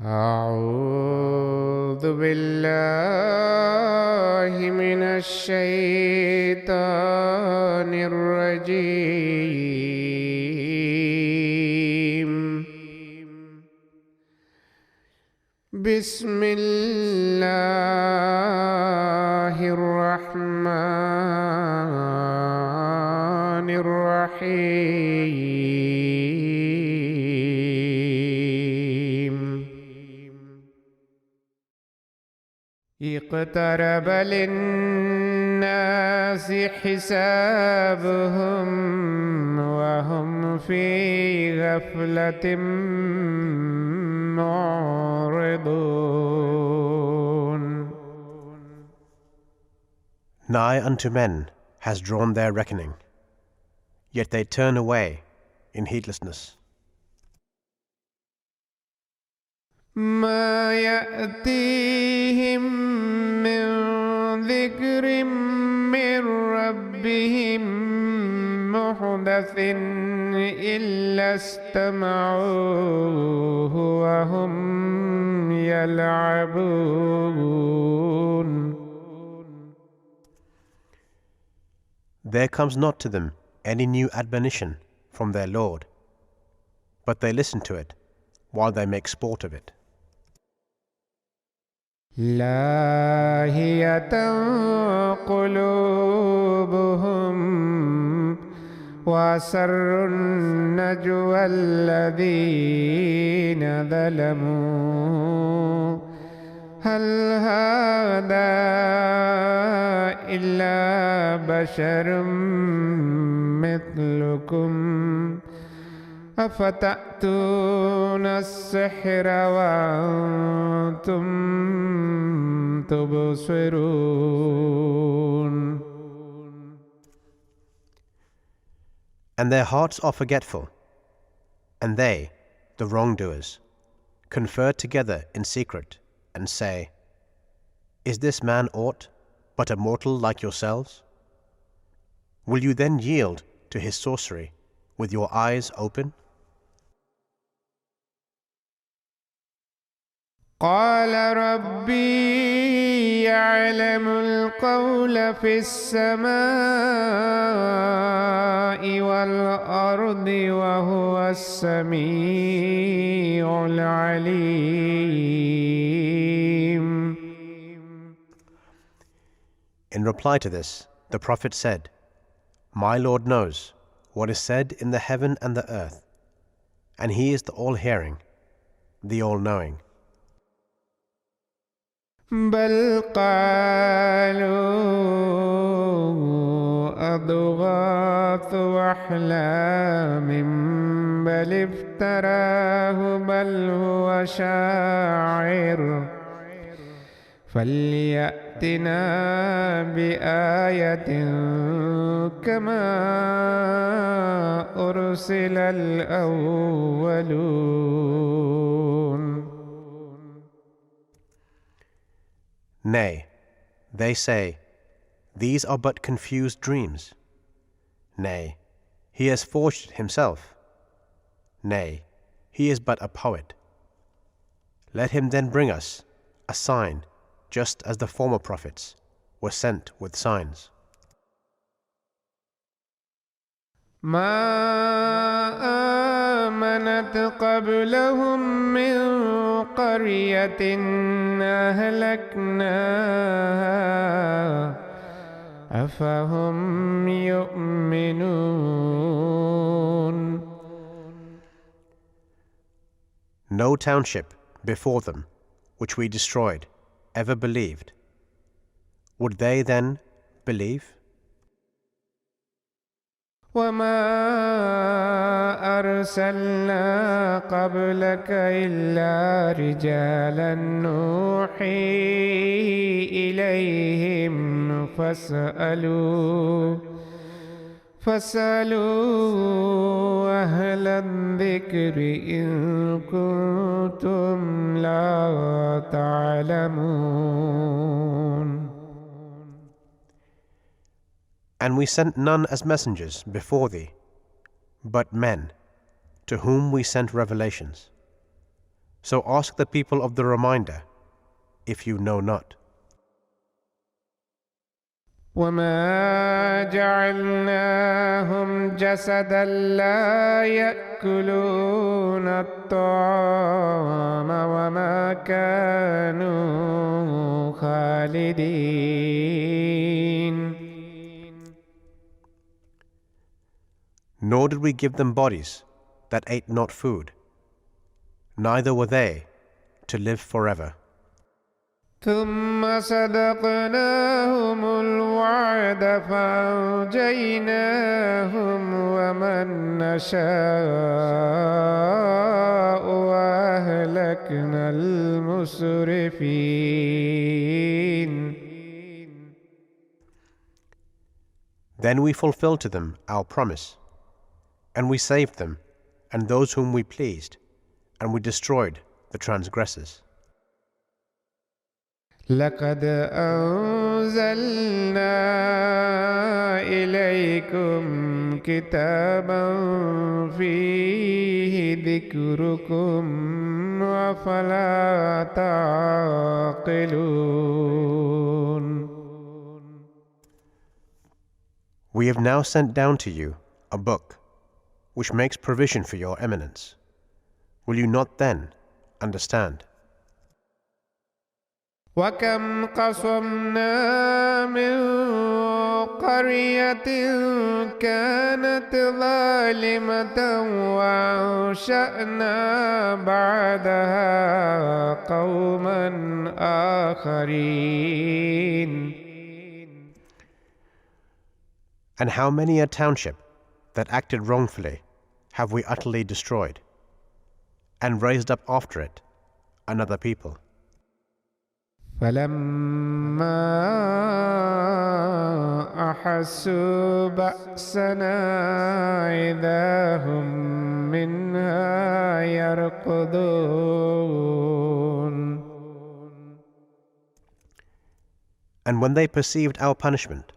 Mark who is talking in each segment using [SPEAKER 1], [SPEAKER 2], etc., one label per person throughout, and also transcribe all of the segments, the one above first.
[SPEAKER 1] أعوذ بالله من الشيطان الرجيم. بسم الله الرحمن الرحيم. اقترب للناس حسابهم وهم في غفلة معرضون.
[SPEAKER 2] Nigh unto men has drawn their reckoning, yet they turn away in heedlessness.
[SPEAKER 1] ما يأتيهم من ذكر من ربهم محدث إلا استمعوه وهم يلعبون.
[SPEAKER 2] There comes not to them any new admonition from their Lord, but they listen to it while they make sport of it.
[SPEAKER 1] لاهية قلوبهم وأسروا النجوى الذين ظلموا هل هذا إلا بشر مثلكم أفتأتون السحر وأنتم تبصرون.
[SPEAKER 2] And their hearts are forgetful, and they, the wrongdoers, confer together in secret and say, Is this man aught but a mortal like yourselves? Will you then yield to his sorcery with your eyes open?
[SPEAKER 1] قال ربي يعلم القول في السماء والأرض وهو السميع العليم.
[SPEAKER 2] In reply to this, the Prophet said, My Lord knows what is said in the heaven and the earth, and He is the all-hearing, the all-knowing.
[SPEAKER 1] بل قالوا أضغاث أحلام بل افتراه بل هو شاعر فليأتنا بآية كما أرسل الأولون.
[SPEAKER 2] Nay, they say, These are but confused dreams. Nay, he has forged it himself. Nay, he is but a poet. Let him then bring us a sign, just as the former prophets were sent with signs.
[SPEAKER 1] ما آمنت قبلهم من قرية أهلكناها أفهم يؤمنون.
[SPEAKER 2] No township before them, which we destroyed, ever believed. Would they then believe?
[SPEAKER 1] وما أرسلنا قبلك إلا رجالا نوحي إليهم فاسألوا أهل الذكر إن كنتم لا تعلمون.
[SPEAKER 2] And we sent none as messengers before thee, but men, to whom we sent revelations. So ask the people of the reminder, if you know not.
[SPEAKER 1] وما جعلناهم جسدا لا يأكلون الطعام وما كانوا خالدين.
[SPEAKER 2] Nor did we give them bodies that ate not food, neither were they to live forever.
[SPEAKER 1] ثم صدقناهم الوعد فأنجيناهم ومن نشاء وأهلكنا المسرفين.
[SPEAKER 2] Then we fulfilled to them our promise, and we saved them and those whom we pleased, and we destroyed the transgressors.
[SPEAKER 1] لقد أنزلنا إليكم كتابا فيه ذكركم أفلا تعقلون.
[SPEAKER 2] We have now sent down to you a book which makes provision for your eminence. Will you not then understand?
[SPEAKER 1] وكم قصمنا من قرية كانت ظالمة وأنشأنا بعدها قوما آخرين.
[SPEAKER 2] And how many a township that acted wrongfully have we utterly destroyed, and raised up after it another people.
[SPEAKER 1] فلما أحسوا بأسنا إذا هم منها يركضون.
[SPEAKER 2] And when they perceived our punishment,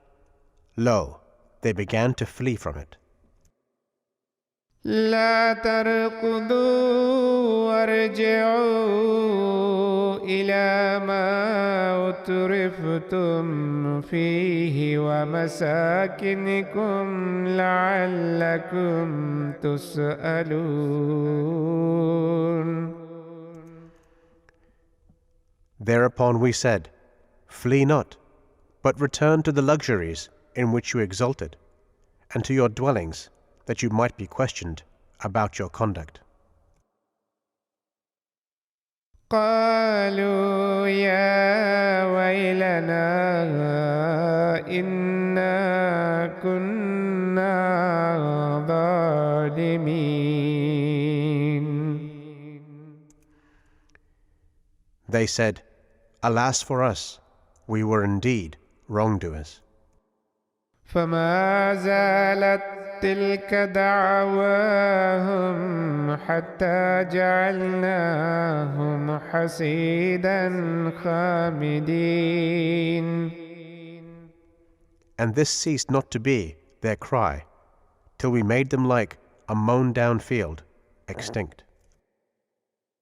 [SPEAKER 2] lo, they began to flee from it.
[SPEAKER 1] لا تركضوا وارجعوا إلى ما أترفتم فيه ومساكنكم لعلكم تسألون.
[SPEAKER 2] Thereupon we said, Flee not, but return to the luxuries in which you exulted, and to your dwellings, that you might be questioned about your conduct.
[SPEAKER 1] قالوا يا ويلنا إنا كنا ظالمين.
[SPEAKER 2] They said, Alas for us, we were indeed wrongdoers.
[SPEAKER 1] فما زالت تلك دعواهم حتى جعلناهم حصيدا خامدين.
[SPEAKER 2] And this ceased not to be their cry, till we made them like a mown-down field, extinct.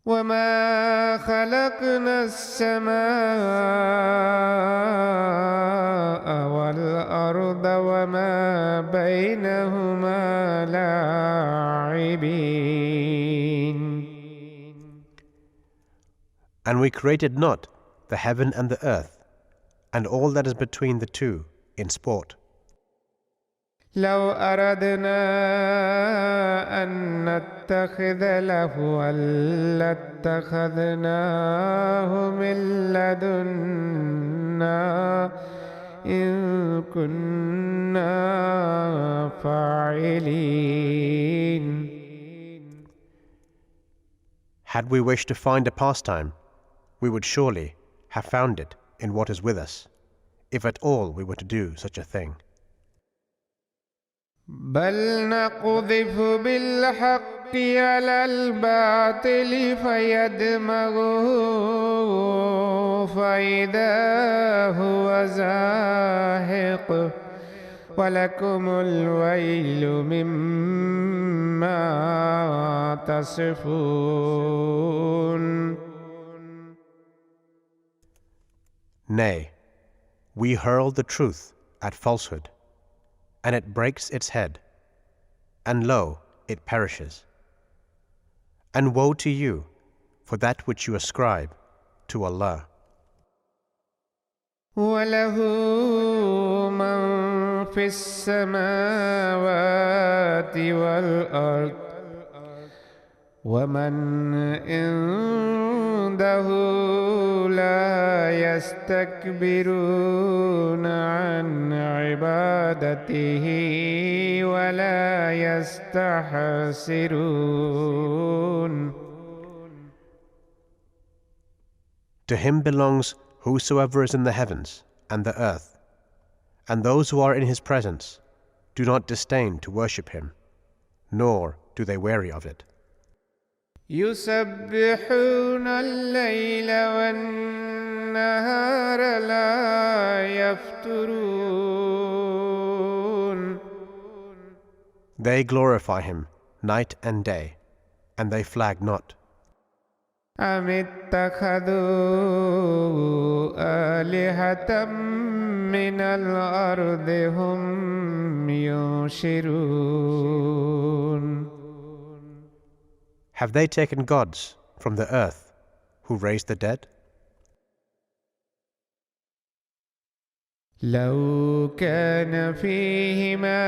[SPEAKER 1] وما خلقنا السماء والأرض وما بينهما لاعبين.
[SPEAKER 2] And we created not the heaven and the earth, and all that is between the two, in sport.
[SPEAKER 1] لو أردنا أن نتخذ لهوا لاتخذناه من لدنا إن كنا فاعلين.
[SPEAKER 2] Had we wished to find a pastime, we would surely have found it in what is with us, if at all we were to do such a thing.
[SPEAKER 1] بل نقذف بالحق على الباطل فيدمغه فإذا هو زاهق ولكم الويل مما تصفون.
[SPEAKER 2] Nay, we hurl the truth at falsehood, and it breaks its head, and lo, it perishes. And woe to you for that which you ascribe to Allah.
[SPEAKER 1] وله من في السماوات والأرض ومن عنده لا يستكبرون عن عبادته ولا يستحسرون.
[SPEAKER 2] To him belongs whosoever is in the heavens and the earth, and those who are in his presence do not disdain to worship him, nor do they weary of it.
[SPEAKER 1] يسبحون الليل والنهار لا يفترون.
[SPEAKER 2] They glorify him night and day, and they flag not.
[SPEAKER 1] أم اتخذوا آلهة من الأرض هم ينشرون.
[SPEAKER 2] Have they taken gods from the earth who raise the dead?
[SPEAKER 1] لو كان فيهما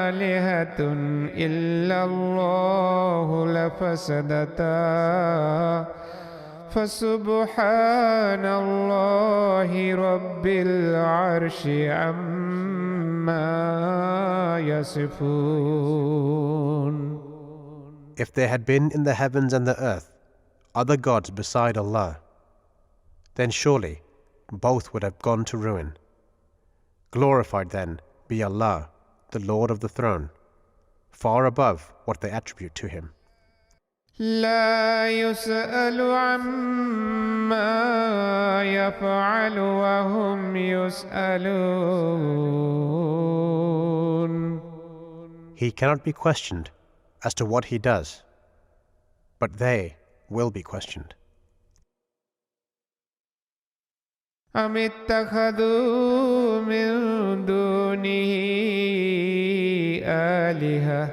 [SPEAKER 1] آلهة إلا الله لفسدتا فسبحان الله رب العرش عما يصفون.
[SPEAKER 2] If there had been in the heavens and the earth other gods beside Allah, then surely both would have gone to ruin. Glorified then be Allah, the Lord of the throne, far above what they attribute to him.
[SPEAKER 1] لا يسأل عما يفعل وهم يسألون.
[SPEAKER 2] He cannot be questioned as to what he does, but they will be questioned.
[SPEAKER 1] أم اتخذوا من دونه آلهة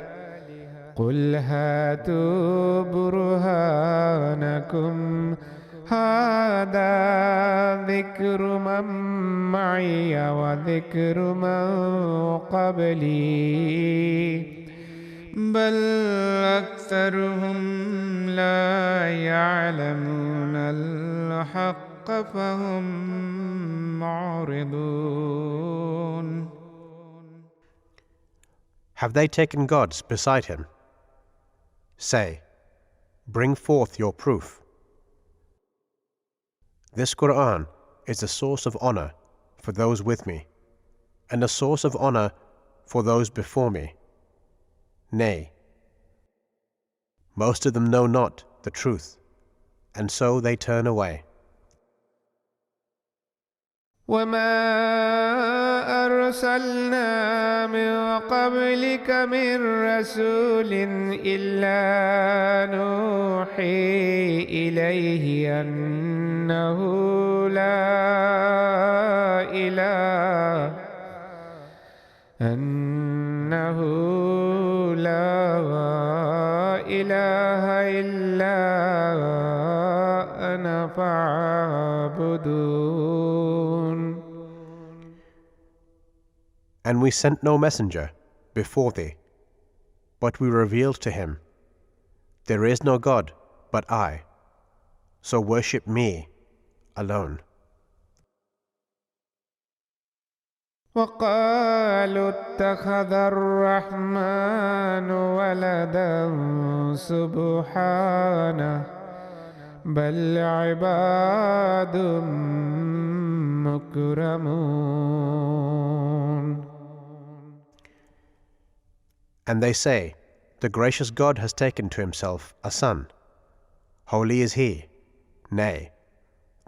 [SPEAKER 1] قل هاتوا برهانكم هذا ذكر من معي وذكر من قبلي بل أكثرهم لا يعلمون الحق فهم معرضون.
[SPEAKER 2] Have they taken gods beside him? Say, bring forth your proof. This Quran is the source of honor for those with me, and a source of honor for those before me. Nay, most of them know not the truth, and so they turn away.
[SPEAKER 1] وما أرسلنا من قبلك من رسول إلا نوحي إليه أنه لا إله إلا أنا فاعبدون.
[SPEAKER 2] And we sent no messenger before thee, but we revealed to him, there is no God but I, so worship me alone.
[SPEAKER 1] وقالوا اتخذ الرحمن ولدا سبحانه بل عباد مكرمون.
[SPEAKER 2] And they say, the gracious God has taken to himself a son. Holy is he. Nay,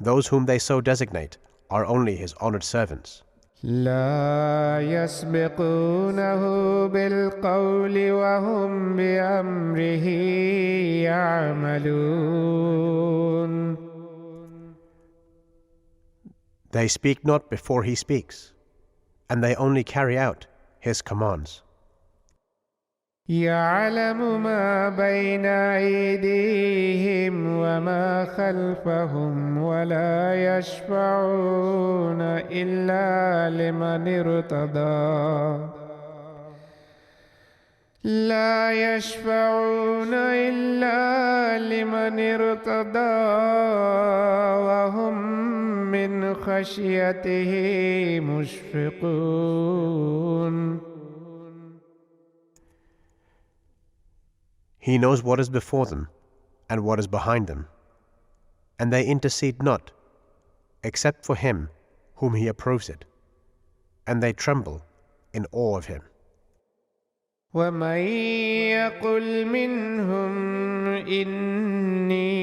[SPEAKER 2] those whom they so designate are only his honored servants.
[SPEAKER 1] لا يسبقونه بالقول وهم بأمره يعملون.
[SPEAKER 2] They speak not before he speaks, and they only carry out his commands.
[SPEAKER 1] يعلم ما بين أيديهم وما خلفهم ولا يشفعون إلا لمن ارتضى لا يشفعون إلا لمن ارتضى وهم من خشيته مشفقون.
[SPEAKER 2] He knows what is before them and what is behind them, and they intercede not, except for him whom he approves it, and they tremble in awe of him.
[SPEAKER 1] ومن يقل منهم إني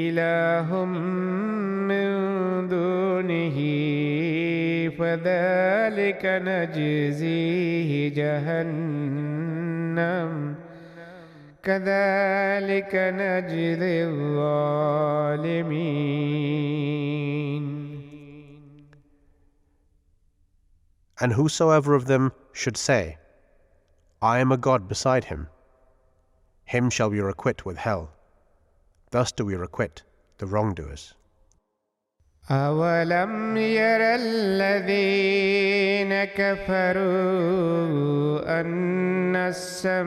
[SPEAKER 1] إله من دونه فذلك نجزيه جهنم كذلك نجزي الظالمين.
[SPEAKER 2] And whosoever of them should say, I am a god beside him, him shall we requite with hell. Thus do we requite the wrongdoers.
[SPEAKER 1] أولم ير الذين كفروا أن السماوات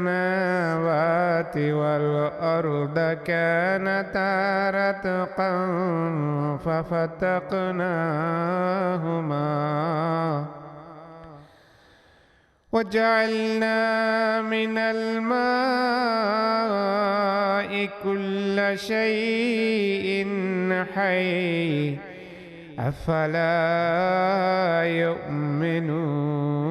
[SPEAKER 1] والأرض كانتا رتقا ففتقناهما وجعلنا من الماء كل شيء حي أفلا يؤمنون.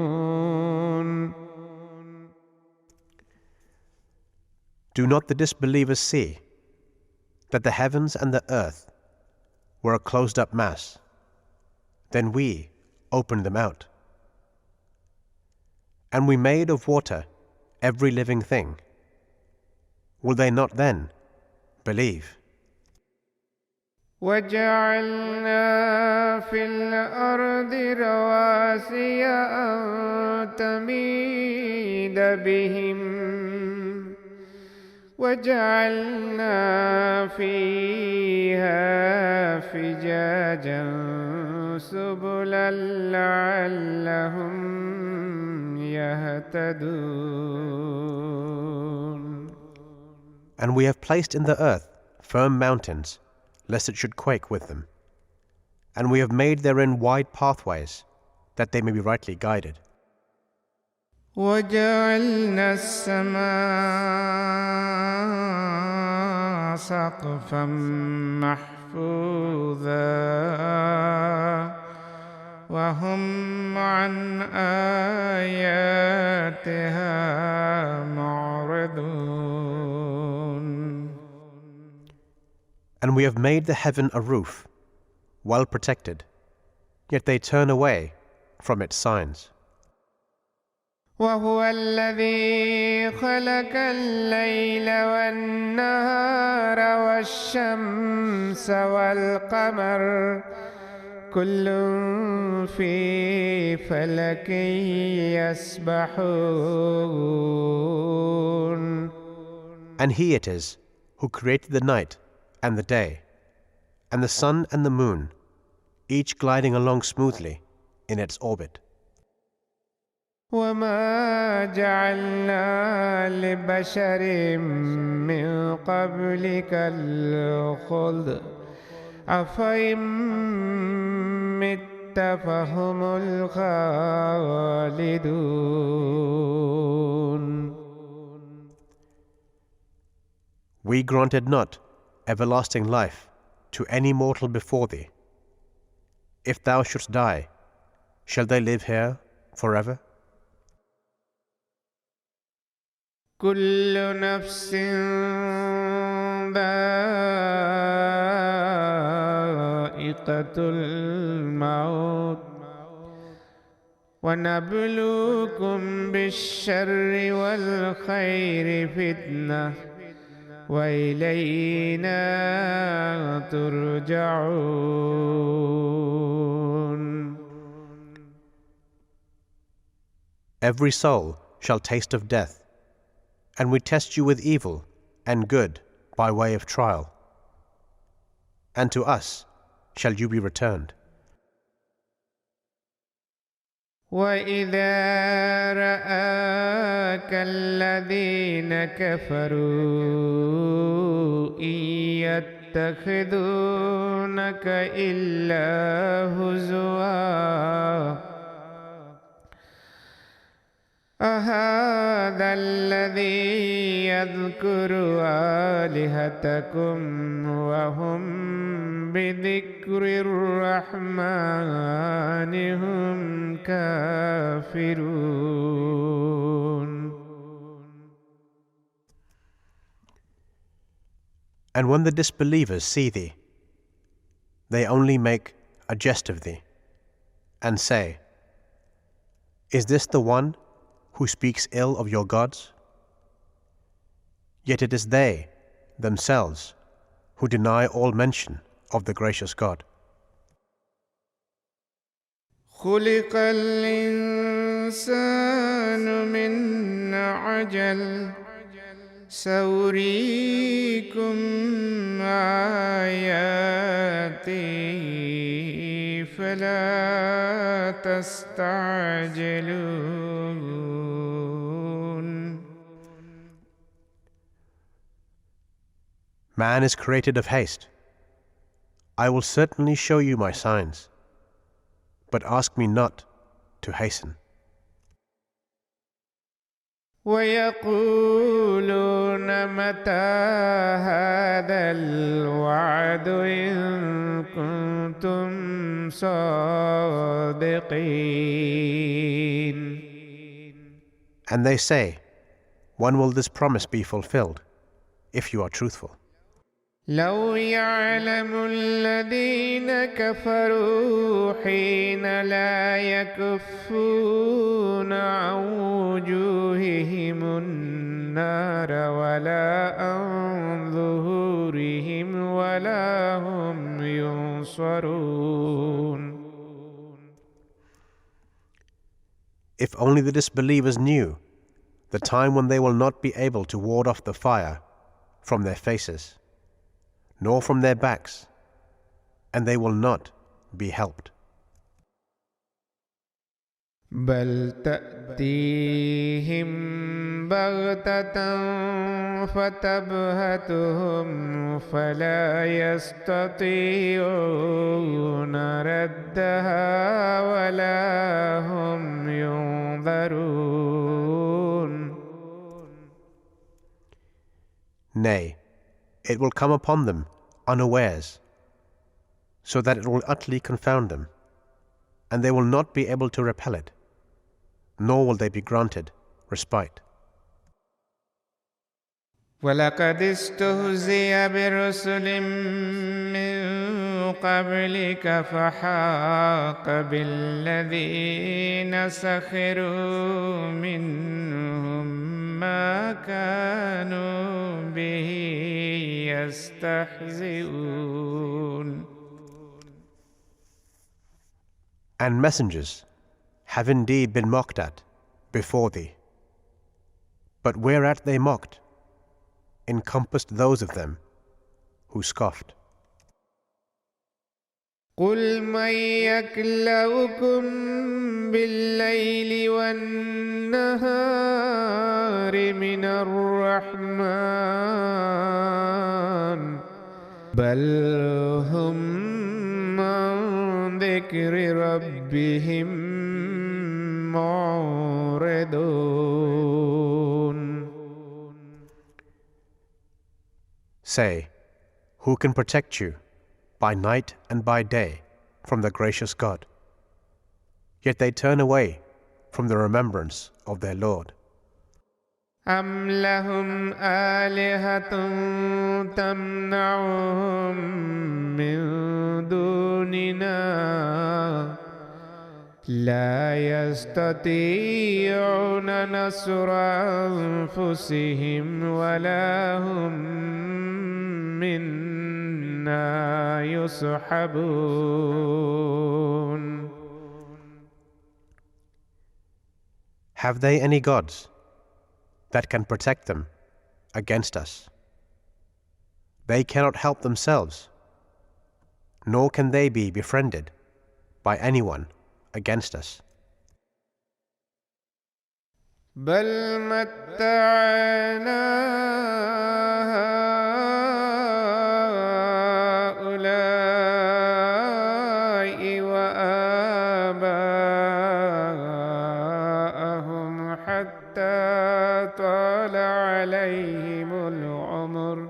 [SPEAKER 2] Do not the disbelievers see that the heavens and the earth were a closed-up mass? Then we opened them out. And we made of water every living thing. Will they not then believe?
[SPEAKER 1] وجعلنا في الأرض رواسي أن تميد بهم وجعلنا فيها فجاجا سبلا لعلهم يهتدون.
[SPEAKER 2] And we have placed in the earth firm mountains, lest it should quake with them. And we have made therein wide pathways, that they may be rightly guided.
[SPEAKER 1] وجعلنا السماء سقفا محفوظا وهم عن آياتها معرضون.
[SPEAKER 2] And we have made the heaven a roof, well protected, yet they turn away from its signs.
[SPEAKER 1] وهو الذي خلق الليل والنهار والشمس والقمر كل في فلك يسبحون.
[SPEAKER 2] And he it is who created the night and the day, and the sun and the moon, each gliding along smoothly in its orbit.
[SPEAKER 1] وما جعلنا لبشر من قبلك الخلد أفإن مت فهم الخالدون.
[SPEAKER 2] We granted not everlasting life to any mortal before thee. If thou shouldst die, shall they live here forever?
[SPEAKER 1] كل نفس ذائقة الموت ونبلوكم بالشر والخير فتنة وإلينا ترجعون.
[SPEAKER 2] Every soul shall taste of death, and we test you with evil and good by way of trial, and to us shall you be returned.
[SPEAKER 1] وإذا رآك الذين كفروا إن يتخذونك إلا هزوا أهذا الذي يذكر آلهتكم وهم بذكر الرحمن هم كافرون.
[SPEAKER 2] And when the disbelievers see thee, they only make a jest of thee, and say, Is this the one who speaks ill of your gods? Yet it is they themselves who deny all mention of the gracious God.
[SPEAKER 1] خلق الإنسان من عجل سأريكم آياتي فلا تستعجلون.
[SPEAKER 2] Man is created of haste. I will certainly show you my signs, but ask me not to hasten.
[SPEAKER 1] ويقولون متى هذا الوعد إن كنتم صادقين.
[SPEAKER 2] And they say, When will this promise be fulfilled, if you are truthful?
[SPEAKER 1] لو يعلم الذين كفروا حين لا يكفون عن وجوههم النار ولا عن ظهورهم ولا هم ينصرون.
[SPEAKER 2] If only the disbelievers knew the time when they will not be able to ward off the fire from their faces, nor from their backs, and they will not be helped.
[SPEAKER 1] بل تأتيهم بغتة فتبهتهم فلا يستطيعون ردها ولا هم ينظرون.
[SPEAKER 2] Nay, it will come upon them unawares, so that it will utterly confound them, and they will not be able to repel it, nor will they be granted respite.
[SPEAKER 1] وَلَقَدِ اسْتُهْزِئَ بِرُسُلٍ مِّن قَبْلِكَ فَحَاقَ بِالَّذِينَ سَخِرُوا مِنْهُم مَّا كَانُوا بِهِ يَسْتَهْزِئُونَ.
[SPEAKER 2] And messengers have indeed been mocked at before thee, but whereat they mocked encompassed those of them who scoffed.
[SPEAKER 1] قُلْ مَن يَكْلَؤُكُم بِاللَّيْلِ وَالنَّهَارِ مِنَ الرَّحْمَنِ بَلْ هُمْ عَن ذِكْرِ رَبِّهِم مُّعْرِضُونَ.
[SPEAKER 2] Say, who can protect you by night and by day from the gracious God? Yet they turn away from the remembrance of their Lord.
[SPEAKER 1] أَمْ لَهُمْ آلِهَةٌ تَمْنَعُهُم مِّن دُونِنَا لا يستطيعون نصر أنفسهم ولا هم منا يصحبون.
[SPEAKER 2] Have they any gods that can protect them against us? They cannot help themselves, nor can they be befriended by anyone against us.
[SPEAKER 1] بل متعنا هؤلاء وآباءهم حتى طال عليهم العمر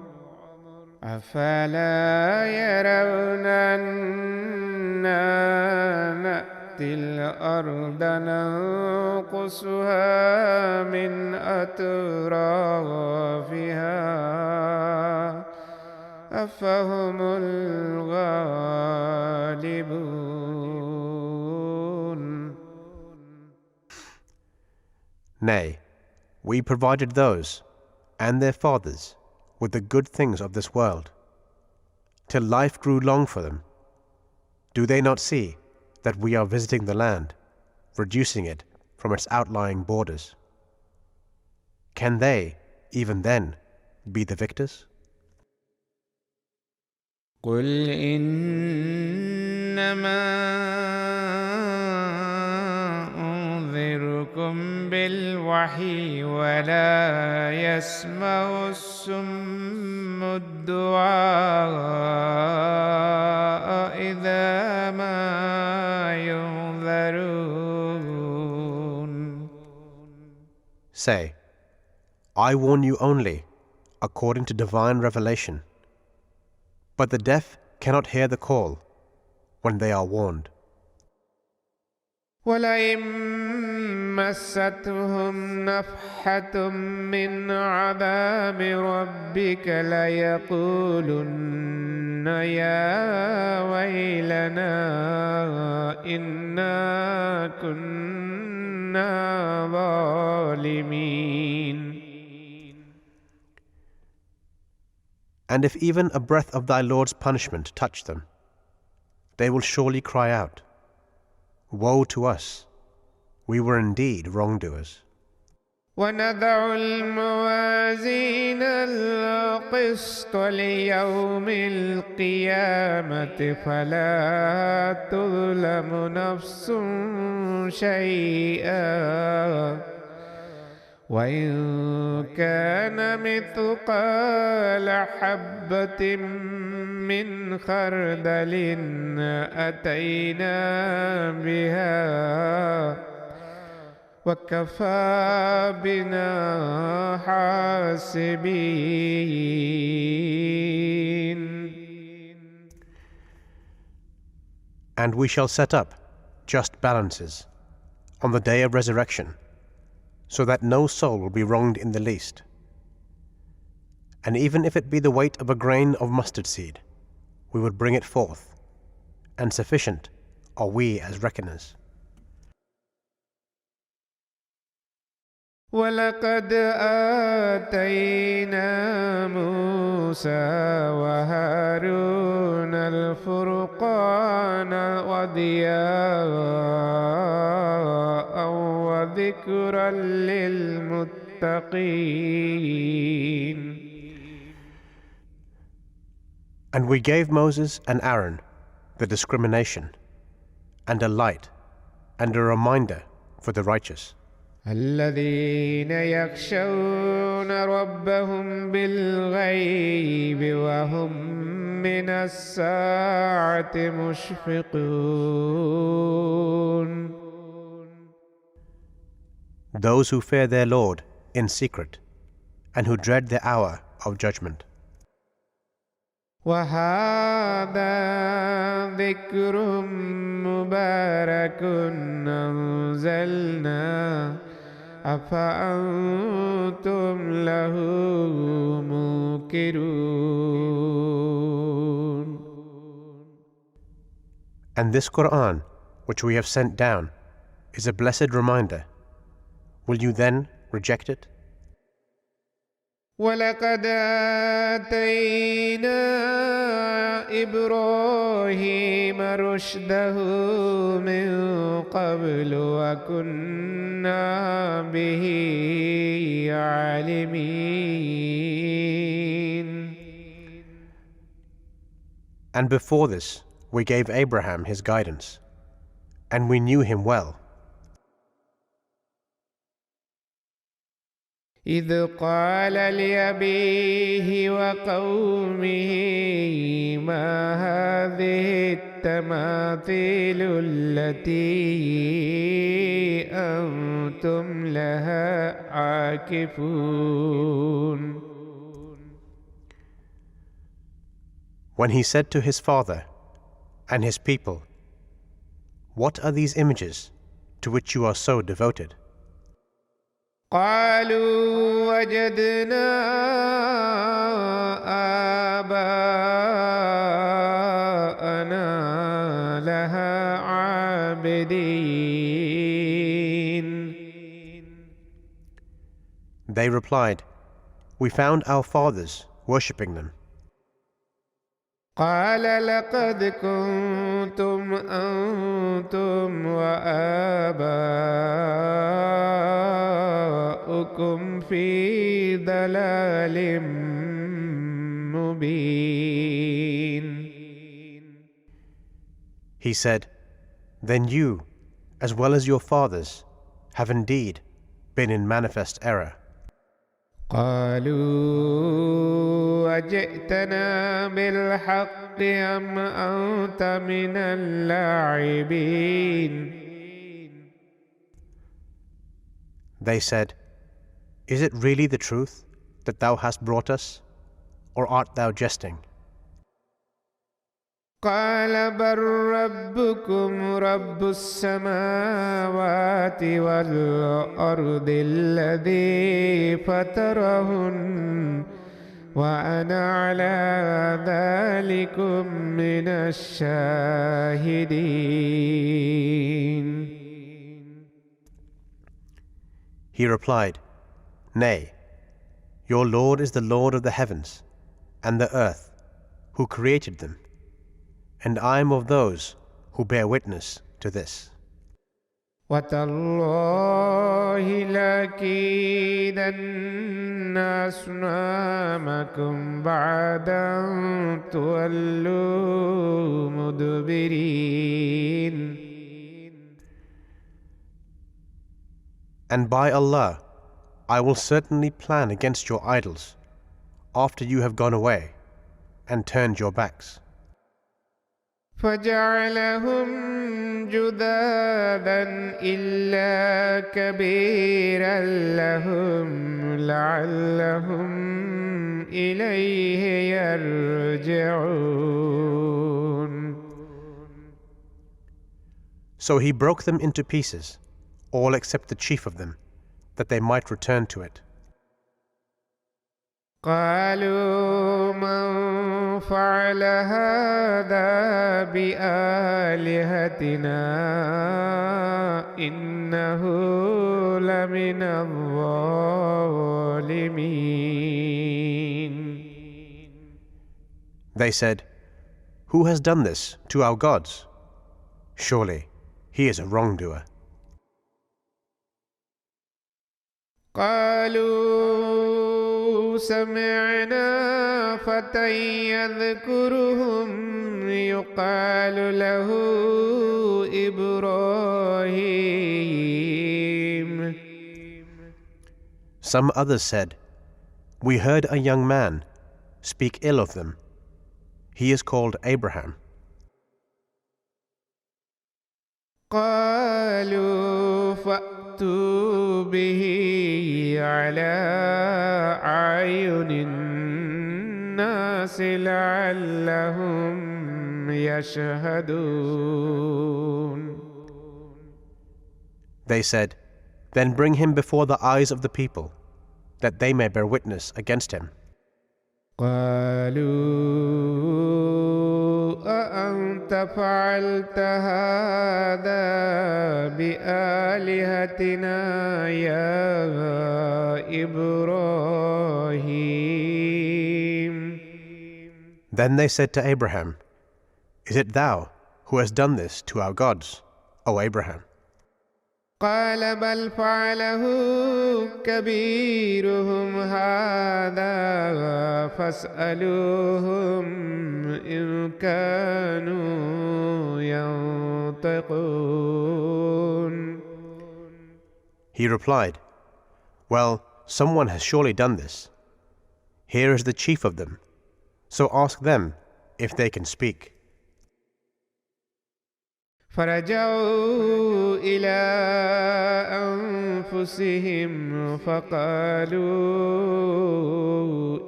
[SPEAKER 1] أفلا يرون أنا نأتي الأرض ننقصها من أطرافها أفهم الغالبون.
[SPEAKER 2] Nay, we provided those and their fathers with the good things of this world, till life grew long for them. Do they not see that we are visiting the land, reducing it from its outlying borders? Can they, even then, be the victors?
[SPEAKER 1] قل إنما أنذركم بالوحي ولا يسمع الصم الدعاء إذا ما ينذرون.
[SPEAKER 2] Say, I warn you only according to divine revelation, but the deaf cannot hear the call when they are warned.
[SPEAKER 1] ولئن مستهم نفحة من عذاب ربك ليقولن يا ويلنا إنا كنا ظالمين.
[SPEAKER 2] And if even a breath of thy Lord's punishment touch them, they will surely cry out, Woe to us! We were indeed wrongdoers.
[SPEAKER 1] ونضع الموازين القسط ليوم القيامة فلا تظلم نفس شيئا وإن كان مثقال حبة من خردل أتينا بها وكفى بنا حاسبين.
[SPEAKER 2] And we shall set up just balances on the day of resurrection, so that no soul will be wronged in the least. And even if it be the weight of a grain of mustard seed, we would bring it forth, and sufficient are we as reckoners.
[SPEAKER 1] ولقد آتينا موسى وهارون الفرقان وضياء وذكرا للمتقين.
[SPEAKER 2] And we gave Moses and Aaron the discrimination, and a light, and a reminder for the righteous.
[SPEAKER 1] الذين يخشون ربهم بالغيب وهم من الساعة مشفقون.
[SPEAKER 2] Those who fear their Lord in secret, and who dread the hour of judgment.
[SPEAKER 1] وهذا ذكر مبارك أنزلناه أفأنتم له منكرون.
[SPEAKER 2] And this Quran, which we have sent down, is a blessed reminder. Will you then reject it?
[SPEAKER 1] وَلَقَدْ آتَيْنَا إِبْرَاهِيمَ رُشْدَهُ مِنْ قَبْلُ وَكُنَّا بِهِ عَالِمِينَ.
[SPEAKER 2] And before this, we gave Abraham his guidance, and we knew him well.
[SPEAKER 1] إِذْ قَالَ لِأَبِيهِ وَقَوْمِهِ مَا هَذِهِ التَّمَاثِيلُ الَّتِي أَنْتُمْ لَهَا عَاكِفُونَ.
[SPEAKER 2] When he said to his father and his people, "What are these images to which you are so devoted?"
[SPEAKER 1] قالوا وجدنا آباءنا لها عابدين.
[SPEAKER 2] They replied, "We found our fathers worshipping them."
[SPEAKER 1] قال لقد كنتم أنتم وآباؤكم في ضلال مبين.
[SPEAKER 2] He said, "Then you, as well as your fathers, have indeed been in manifest error."
[SPEAKER 1] قالوا أجئتنا بالحق أم أنت من اللاعبين.
[SPEAKER 2] They said, "Is it really the truth that thou hast brought us, or art thou jesting?"
[SPEAKER 1] قال بل ربكم رب السماوات والأرض الذي فطرهن وأنا على ذلكم من الشاهدين.
[SPEAKER 2] He replied, "Nay, your Lord is the Lord of the heavens and the earth, who created them, and I am of those who bear witness to this."
[SPEAKER 1] وتالله لأكيدن أصنامكم بعد أن تولوا مدبرين.
[SPEAKER 2] And by Allah, I will certainly plan against your idols after you have gone away and turned your backs.
[SPEAKER 1] فجعلهم جذاذا إلا كبيرا لهم لعلهم إليه يرجعون.
[SPEAKER 2] So he broke them into pieces, all except the chief of them, that they might return to it.
[SPEAKER 1] قالوا من فعل هذا بآلهتنا إنه لمن الظالمين.
[SPEAKER 2] They said, "Who has done this to our gods? Surely he is a wrongdoer."
[SPEAKER 1] قالوا سمعنا فتى يذكرهم يقال له إبراهيم.
[SPEAKER 2] Some others said, "We heard a young man speak ill of them. He is called Abraham."
[SPEAKER 1] قالوا فأتوا به على أعين الناس لعلهم يشهدون.
[SPEAKER 2] They said, "Then bring him before the eyes of the people, that they may bear witness against him."
[SPEAKER 1] قالوا أأنت فعلت هذا بآلهتنا يا إبراهيم.
[SPEAKER 2] Then they said to Abraham, Is it thou who hast done this to our gods, O Abraham?
[SPEAKER 1] قال بل فعله كبيرهم هذا فاسألوهم إن كانوا ينطقون.
[SPEAKER 2] He replied, Well, someone has surely done this. Here is the chief of them, so ask them if they can speak.
[SPEAKER 1] فرجعوا إلى أنفسهم فقالوا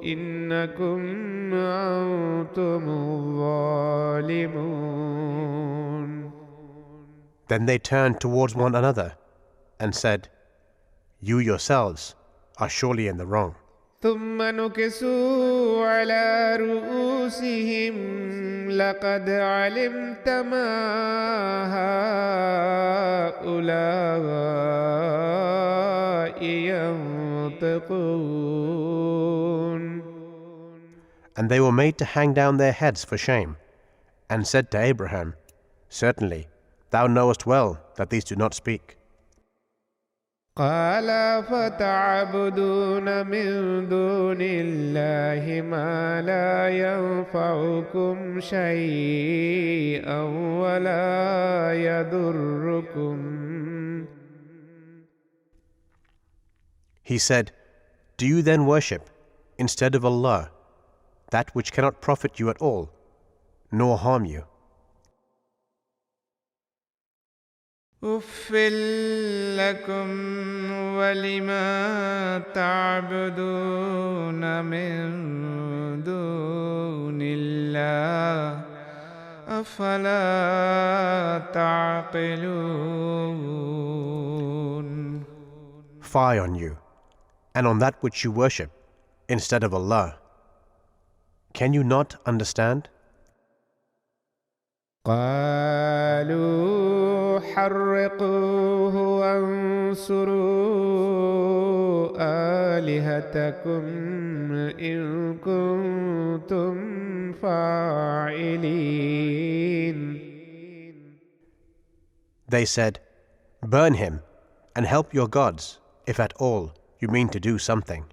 [SPEAKER 1] إنكم أنتم الظالمون.
[SPEAKER 2] Then they turned towards one another and said, You yourselves are surely in the wrong.
[SPEAKER 1] ثم نكسوا على رؤوسهم لقد علمت ما هؤلاء ينطقون.
[SPEAKER 2] And they were made to hang down their heads for shame, and said to Abraham, Certainly, thou knowest well that these do not speak.
[SPEAKER 1] قال فتعبدون من دون الله ما لا ينفعكم شيئا ولا يضركم.
[SPEAKER 2] He said, Do you then worship, instead of Allah, that which cannot profit you at all, nor harm you?
[SPEAKER 1] أف لكم ولما تعبدون من دون الله أفلا تعقلون.
[SPEAKER 2] Fie on you, and on that which you worship, instead of Allah. Can you not understand?
[SPEAKER 1] قالوا حرقوه وانصروا آلهتكم إن كنتم فاعلين.
[SPEAKER 2] They said, Burn him, and help your gods, if at all you mean to do something.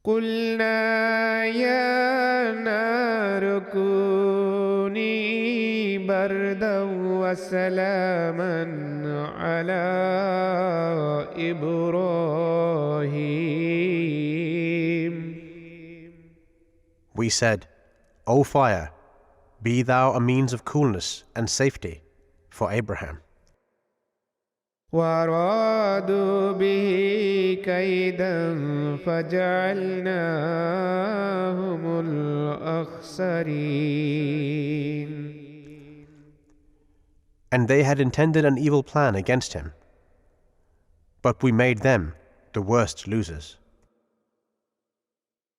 [SPEAKER 1] قلنا يا نار كوني بردا وسلاما على إبراهيم.
[SPEAKER 2] We said, O fire, be thou a means of coolness and safety for Abraham.
[SPEAKER 1] وأرادوا به كيدا فجعلناهم الأخسرين.
[SPEAKER 2] And they had intended an evil plan against him, but we made them the worst losers.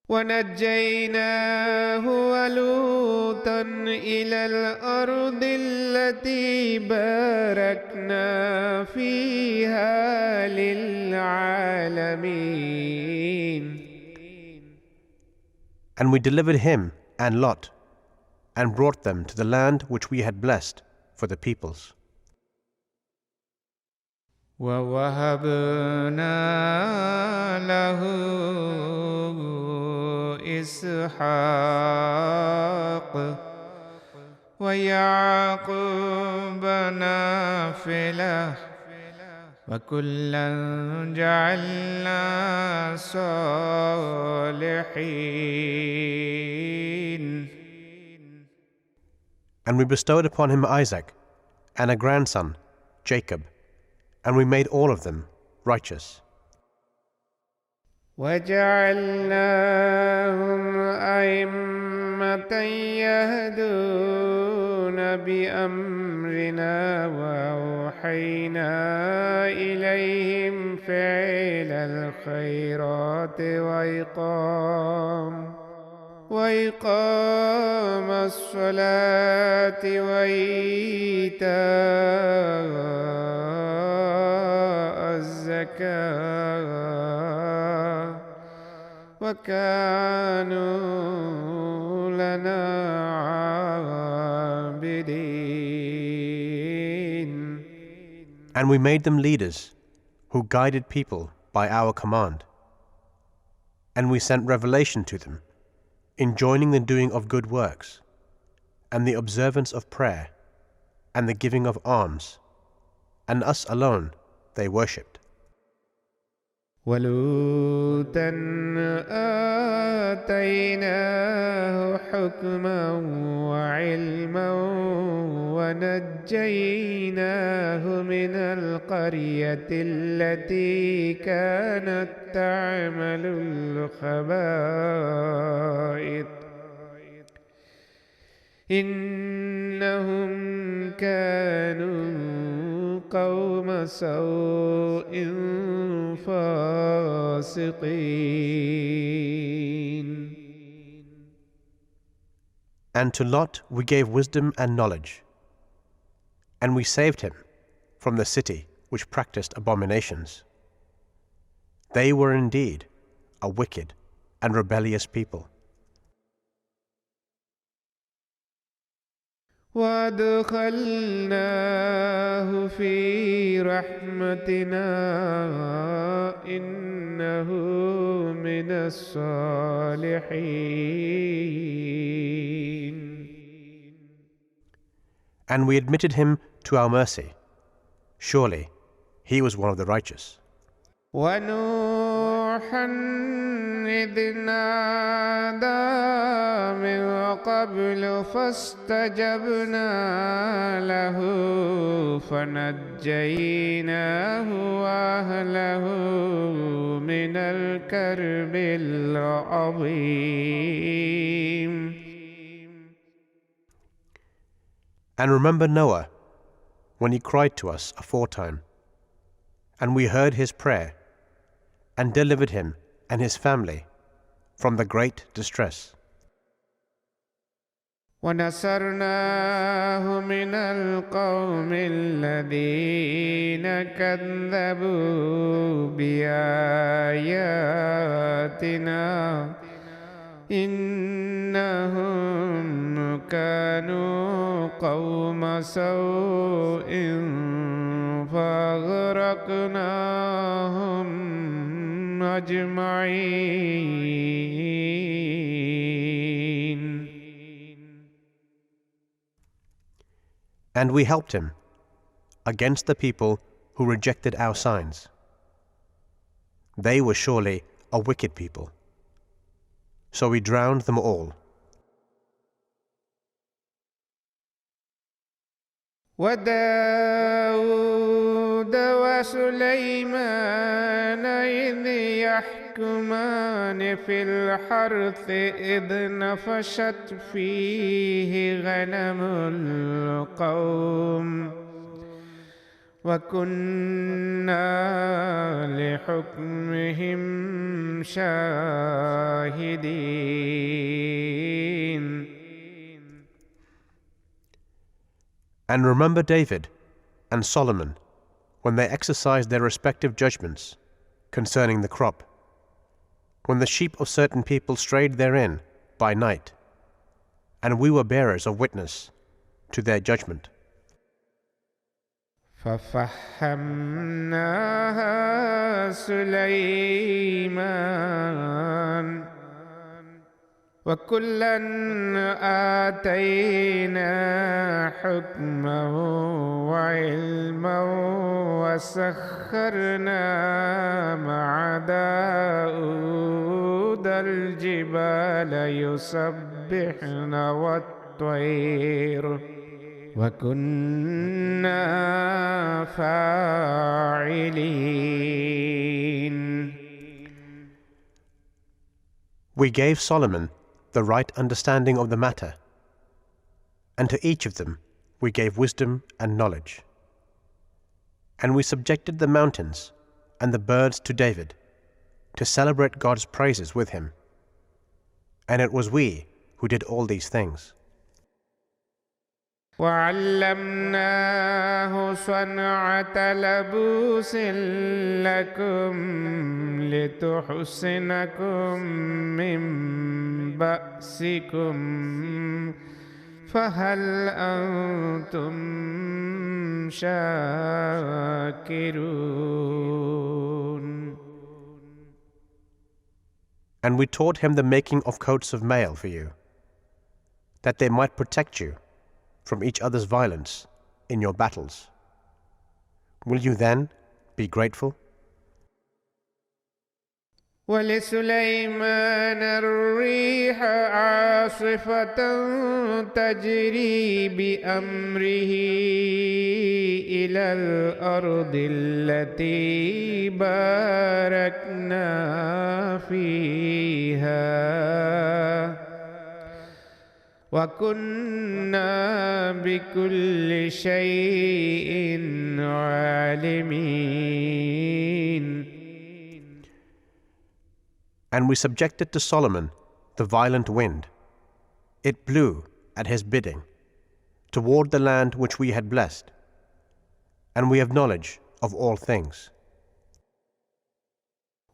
[SPEAKER 1] ونجيناه ولوطا إلى الأرض التي باركنا فيها للعالمين.
[SPEAKER 2] And we delivered him and Lot, and brought them to the land which we had blessed for the peoples.
[SPEAKER 1] ووهبنا له إسحاق ويعقوب نافلة وكلا جعلنا صالحين.
[SPEAKER 2] And we bestowed upon him Isaac, and a grandson, Jacob, and we made all of them righteous.
[SPEAKER 1] وجعلناهم أئمة يهدون بأمرنا وأوحينا إليهم فعل الخيرات وإقام الصلاة وإيتاء الزكاة وكانوا لنا عابدين.
[SPEAKER 2] And we made them leaders who guided people by our command. And we sent revelation to them, enjoining the doing of good works, and the observance of prayer, and the giving of alms, and us alone they worshipped.
[SPEAKER 1] وَلُوطًا آتَيْنَاهُ حُكْمًا وَعِلْمًا وَنَجَّيْنَاهُ مِنَ الْقَرْيَةِ الَّتِي كَانَتْ تَعْمَلُ الْخَبَائِثَ إِنَّهُمْ كَانُوا قَوْمَ سَوْءٍ فَاسِقِينَ.
[SPEAKER 2] And to Lot we gave wisdom and knowledge, and we saved him from the city which practiced abominations. They were indeed a wicked and rebellious people.
[SPEAKER 1] وَأَدْخَلْنَاهُ فِي رَحْمَتِنَا إِنَّهُ مِنَ الصَّالِحِينَ.
[SPEAKER 2] And we admitted him to our mercy. Surely he was one of the righteous.
[SPEAKER 1] وَنُوحًا إِذْ نَادَىٰ مِن قَبْلُ فَاسْتَجَبْنَا لَهُ فَنَجَّيْنَاهُ وَأَهْلَهُ مِنَ الْكَرْبِ الْعَظِيمِ.
[SPEAKER 2] And remember Noah, when he cried to us aforetime, and we heard his prayer, and delivered him and his family from the great distress.
[SPEAKER 1] وَنَصَرْنَاهُ مِنَ الْقَوْمِ الَّذِينَ كَذَّبُوا بِآيَاتِنَا إِنَّهُمْ كَانُوا قَوْمَ سَوْءٍ فَأَغْرَقْنَاهُمْ أَجْمَعِينَ.
[SPEAKER 2] And we helped him against the people who rejected our signs. They were surely a wicked people. So we drowned them all.
[SPEAKER 1] وَدَاوُودَ وَسُلَيْمَانَ إِذْ يَحْكُمَانِ فِي الْحَرْثِ إِذْ نَفَشَتْ فِيهِ غَنَمُ الْقَوْمِ وَكُنَّا لِحُكْمِهِمْ شَاهِدِينَ.
[SPEAKER 2] And remember David and Solomon when they exercised their respective judgments concerning the crop, when the sheep of certain people strayed therein by night, and we were bearers of witness to their judgment.
[SPEAKER 1] فَفَهَّمْنَاهَا سُلَيْمَانَ وَكُلًّا آتَيْنَا حُكْمًا وَعِلْمًا وَسَخَّرْنَا مَعَ دَاوُودَ الْجِبَالَ يُسَبِّحْنَ وَالطَّيْرَ وَكُنَّا فَاعِلِينَ.
[SPEAKER 2] We gave Solomon the right understanding of the matter, and to each of them we gave wisdom and knowledge. And we subjected the mountains and the birds to David, to celebrate God's praises with him. And it was we who did all these things.
[SPEAKER 1] وعلمناه صنعة لبوس لكم لتحصنكم من بأسكم فهل أنتم شاكرون.
[SPEAKER 2] And we taught him the making of coats of mail for you, that they might protect you from each other's violence in your battles. Will you then be grateful?
[SPEAKER 1] ولسليمان الريح عاصفة تجري بأمره إلى الأرض التي باركنا فيها وكنا بكل شيء عالمين.
[SPEAKER 2] And we subjected to Solomon the violent wind. It blew at his bidding toward the land which we had blessed, and we have knowledge of all things.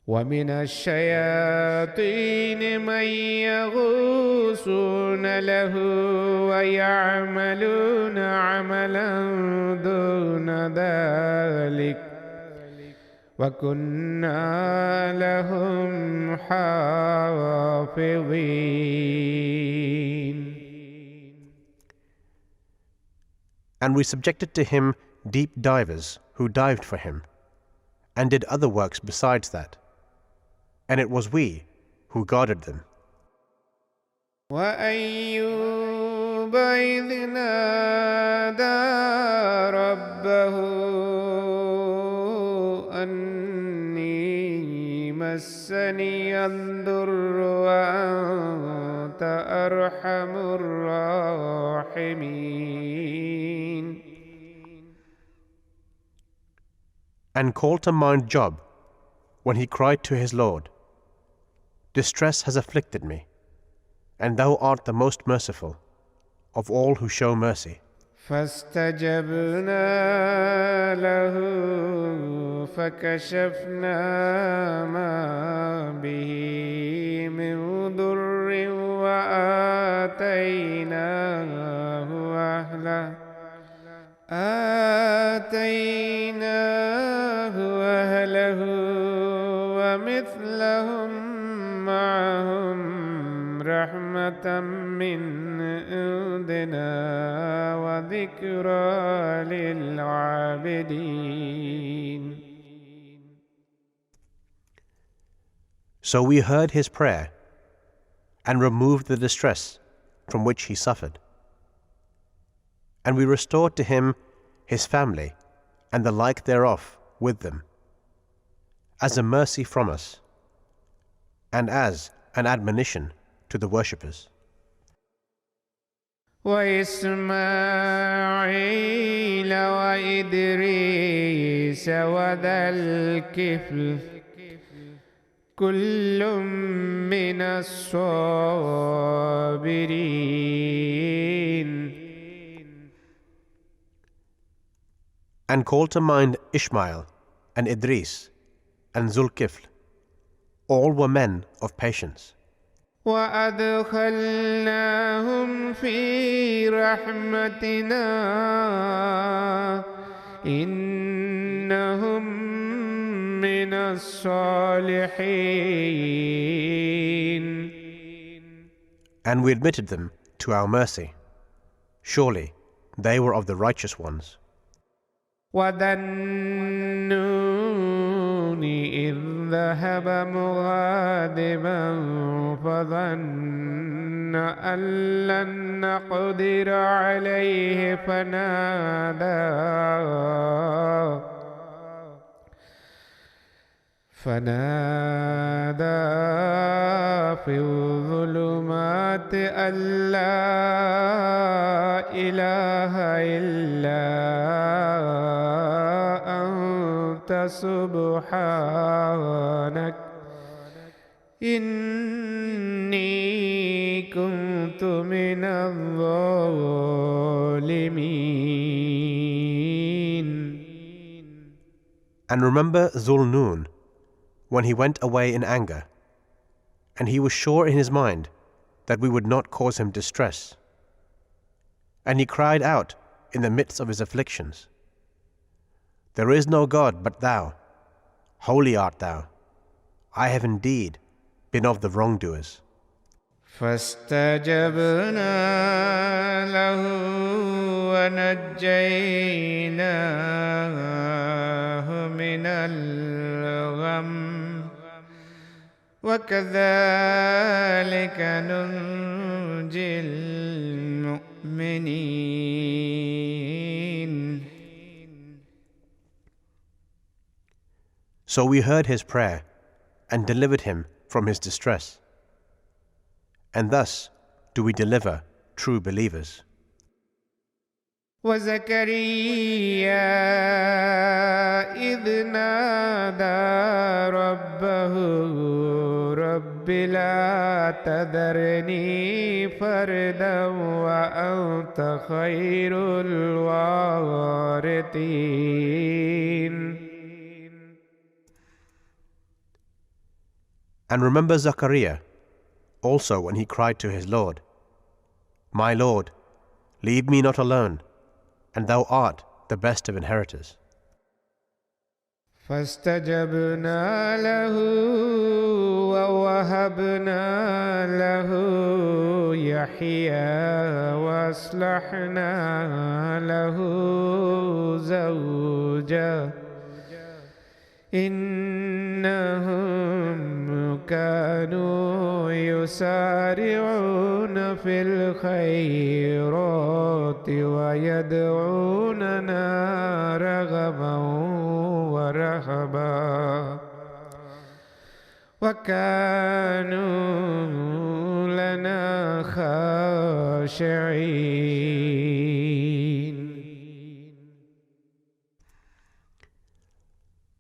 [SPEAKER 1] ومن الشياطين من يغوصون له ويعملون عملا دون ذلك وكنا لهم حافظين.
[SPEAKER 2] And we subjected to him deep divers who dived for him and did other works besides that, and it was we who guarded them.
[SPEAKER 1] وأيوب إذ نادى ربه أني مسني الضر وأنت أرحم الراحمين.
[SPEAKER 2] And called to mind Job when he cried to his Lord, "Distress has afflicted me, and thou art the most merciful of all who show mercy."
[SPEAKER 1] فاستجبنا له فكشفنا ما به من ضر وآتيناه أهله ومثلهم معهم رحمة من عندنا وذكرى للعابدين.
[SPEAKER 2] So we heard his prayer and removed the distress from which he suffered. And we restored to him his family and the like thereof with them, as a mercy from us, and as an admonition to the worshippers.
[SPEAKER 1] وإسماعيل وإدريس وذا الكفل كل من الصابرين.
[SPEAKER 2] And call to mind Ishmael and Idris and Zulkifl. All were men of patience.
[SPEAKER 1] وأدخلناهم في رحمتنا إنهم من الصالحين.
[SPEAKER 2] And we admitted them to our mercy. Surely they were of the righteous ones.
[SPEAKER 1] وذا النون إذ ذهب مغاضبا فظن أن لن نقدر عليه فنادى في الظلمات أن لا إله إلا أنت سبحانك إني كنت من الظالمين.
[SPEAKER 2] And remember Dhul Nun, when he went away in anger, and he was sure in his mind that we would not cause him distress. And he cried out in the midst of his afflictions, There is no God but thou, holy art thou. I have indeed been of the wrongdoers.
[SPEAKER 1] فاستجبنا له ونجيناه من الغم وكذلك ننجي المؤمنين.
[SPEAKER 2] So we heard his prayer and delivered him from his distress. And thus do we deliver true believers.
[SPEAKER 1] وزكريا إذ نادى ربه رب لا تذرني فردا وأنت خير الوارثين.
[SPEAKER 2] And remember Zachariah also when he cried to his Lord, My Lord, leave me not alone, and thou art the best of inheritors.
[SPEAKER 1] فاستجبنا له ووهبنا له يحيى وأصلحنا له زوجه إنهم كانوا يسارعون في الخيرات ويدعوننا رغبا ورهبا وكانوا لنا خاشعين.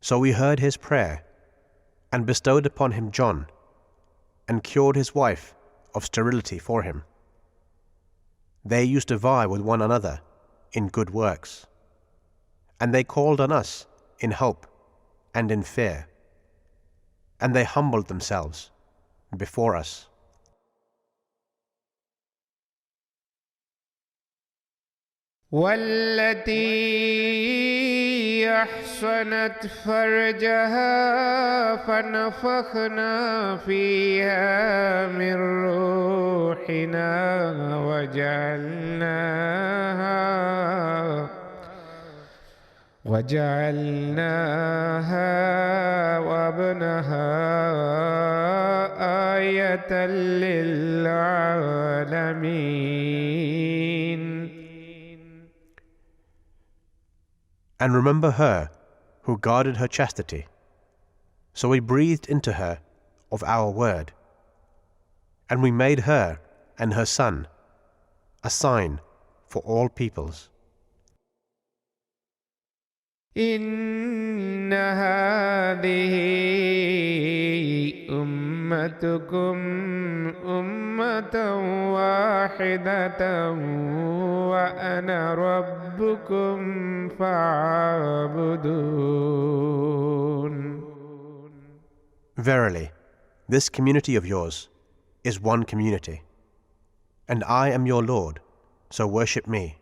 [SPEAKER 2] So we heard his prayer and bestowed upon him John and cured his wife of sterility for him. They used to vie with one another in good works, and they called on us in hope and in fear, and they humbled themselves before us.
[SPEAKER 1] والتي أحصنت فرجها فنفخنا فيها من روحنا وجعلناها وابنها آية للعالمين.
[SPEAKER 2] And remember her who guarded her chastity. So we breathed into her of our word, and we made her and her son a sign for all peoples.
[SPEAKER 1] إن هذه أمتكم أمة واحدة وأنا ربكم فاعبدون.
[SPEAKER 2] Verily, this community of yours is one community, and I am your Lord, so worship me.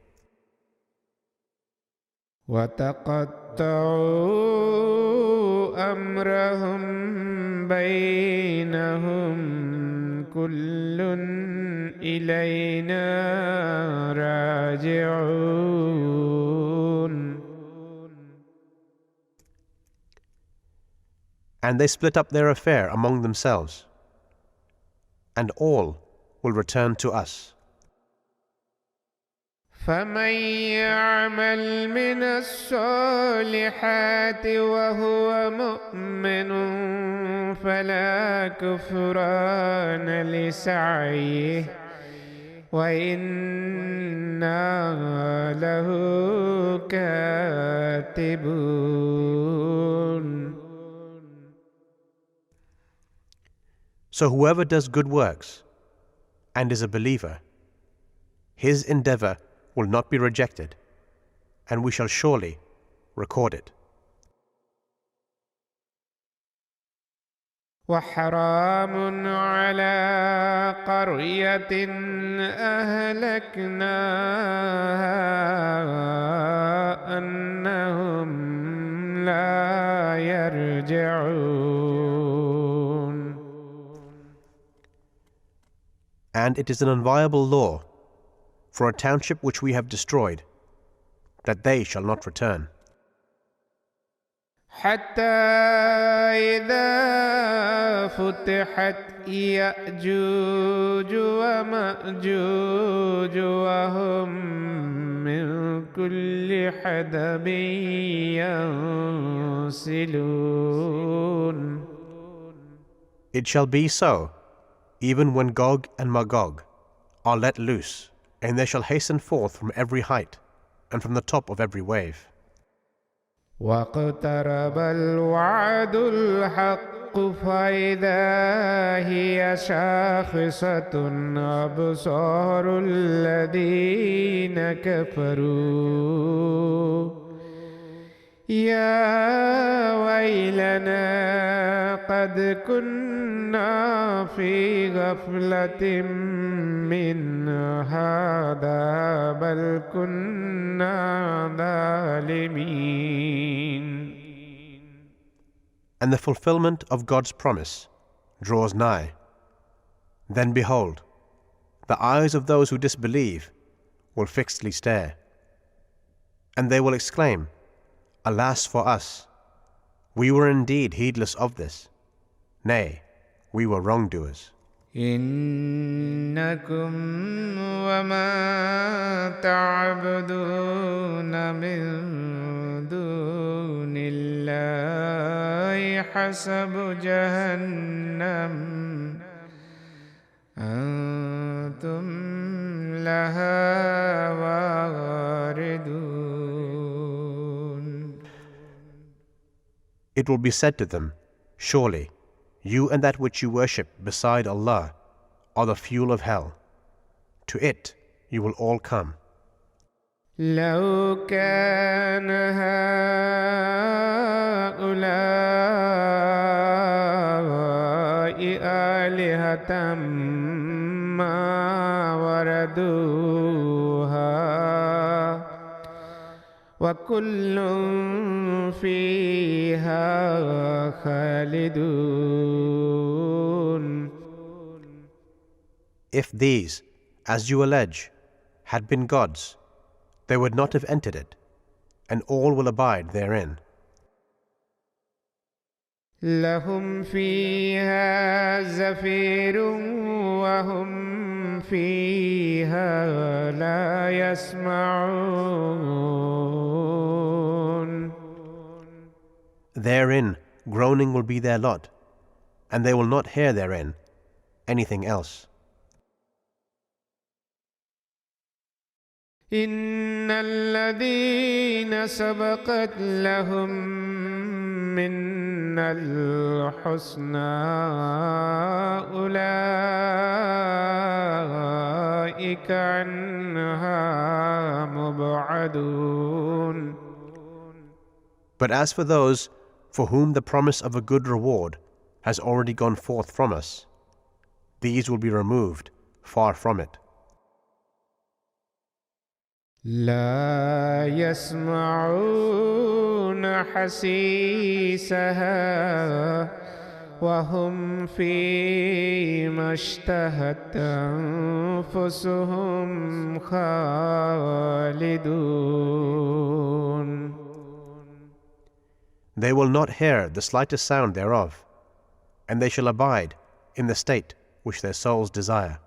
[SPEAKER 1] وتقطعوا أمرهم بينهم كل إلينا راجعون.
[SPEAKER 2] And they split up their affair among themselves, and all will return to us.
[SPEAKER 1] فمن يعمل من الصالحات وهو مؤمن فلا كفران لسعيه وإنا له كاتبون.
[SPEAKER 2] So whoever does good works, and is a believer, his endeavor will not be rejected, and we shall surely record it.
[SPEAKER 1] وحرام على قرية أهلكناها أنهم لا يرجعون.
[SPEAKER 2] And it is an inviolable law for a township which we have destroyed, that they shall not return.
[SPEAKER 1] حتى إذا فتحت يأجوج ومأجوج وهم من كل حدب ينسلون.
[SPEAKER 2] It shall be so, even when Gog and Magog are let loose, and they shall hasten forth from every height, and from the top of every wave.
[SPEAKER 1] واقترب الوعد الحق فإذا هي شاخصة أبصار الذين كفروا يا ويلنا قد كنا في غفلة من هذا بل كنا ظالمين.
[SPEAKER 2] And the fulfillment of God's promise draws nigh. Then behold, the eyes of those who disbelieve will fixedly stare, and they will exclaim, Alas for us! We were indeed heedless of this. Nay, we were wrongdoers.
[SPEAKER 1] إنكم وما تعبدون من دون الله حسب جهنم أنتم لها واردون.
[SPEAKER 2] It will be said to them, Surely, you and that which you worship beside Allah are the fuel of hell. To it you will all come.
[SPEAKER 1] لو كان هؤلاء آلهة ما وردوها وكل فيها خالدون.
[SPEAKER 2] If these, as you allege, had been gods, they would not have entered it, and all will abide therein.
[SPEAKER 1] لهم فيها زفير وهم فيها لا يسمعون.
[SPEAKER 2] Therein groaning will be their lot, and they will not hear therein anything else.
[SPEAKER 1] إن الذين سبقت لهم منا الحسنى أولئك عنها مبعدون.
[SPEAKER 2] But as for those for whom the promise of a good reward has already gone forth from us, these will be removed far from it.
[SPEAKER 1] لا يسمعون حسيسها وهم فيما اشتهت أنفسهم خالدون.
[SPEAKER 2] They will not hear the slightest sound thereof, and they shall abide in the state which their souls desire.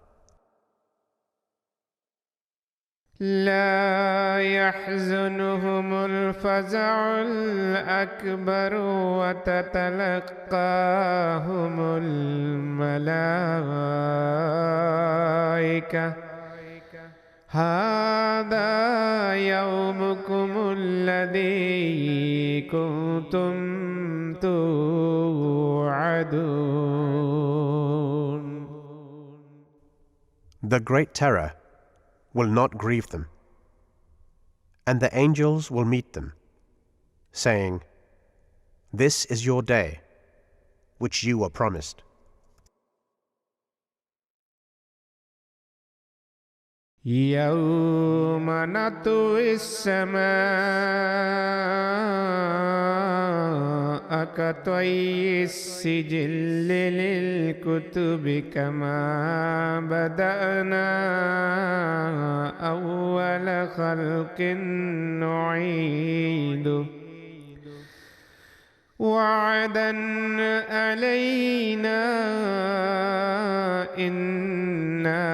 [SPEAKER 1] لا يحزنهم الفزع الأكبر وتتلقاهم الملائكة هذا يومكم الذي كنتم توعدون.
[SPEAKER 2] The great terror will not grieve them, and the angels will meet them, saying, "This is your day, which you were promised."
[SPEAKER 1] يوم نطوي السماء كطي السجل للكتب كما بدأنا أول خلق نعيده وعدا علينا إنا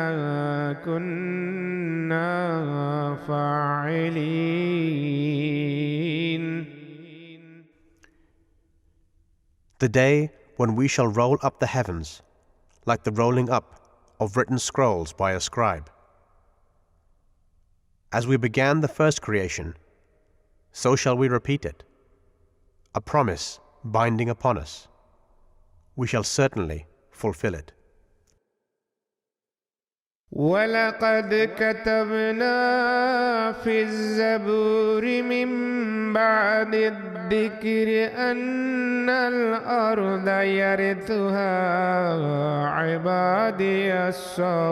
[SPEAKER 1] كنا فاعلين.
[SPEAKER 2] The day when we shall roll up the heavens, like the rolling up of written scrolls by a scribe. As we began the first creation, so shall we repeat it, a promise binding upon us. We shall certainly fulfill it.
[SPEAKER 1] وَلَقَدْ كَتَبْنَا فِي الزَّبُورِ مِنْ بَعْدِ الذِّكْرِ أَنَّ الْأَرْضَ يَرِثُهَا عِبَادِيَ الصَّالِحُونَ.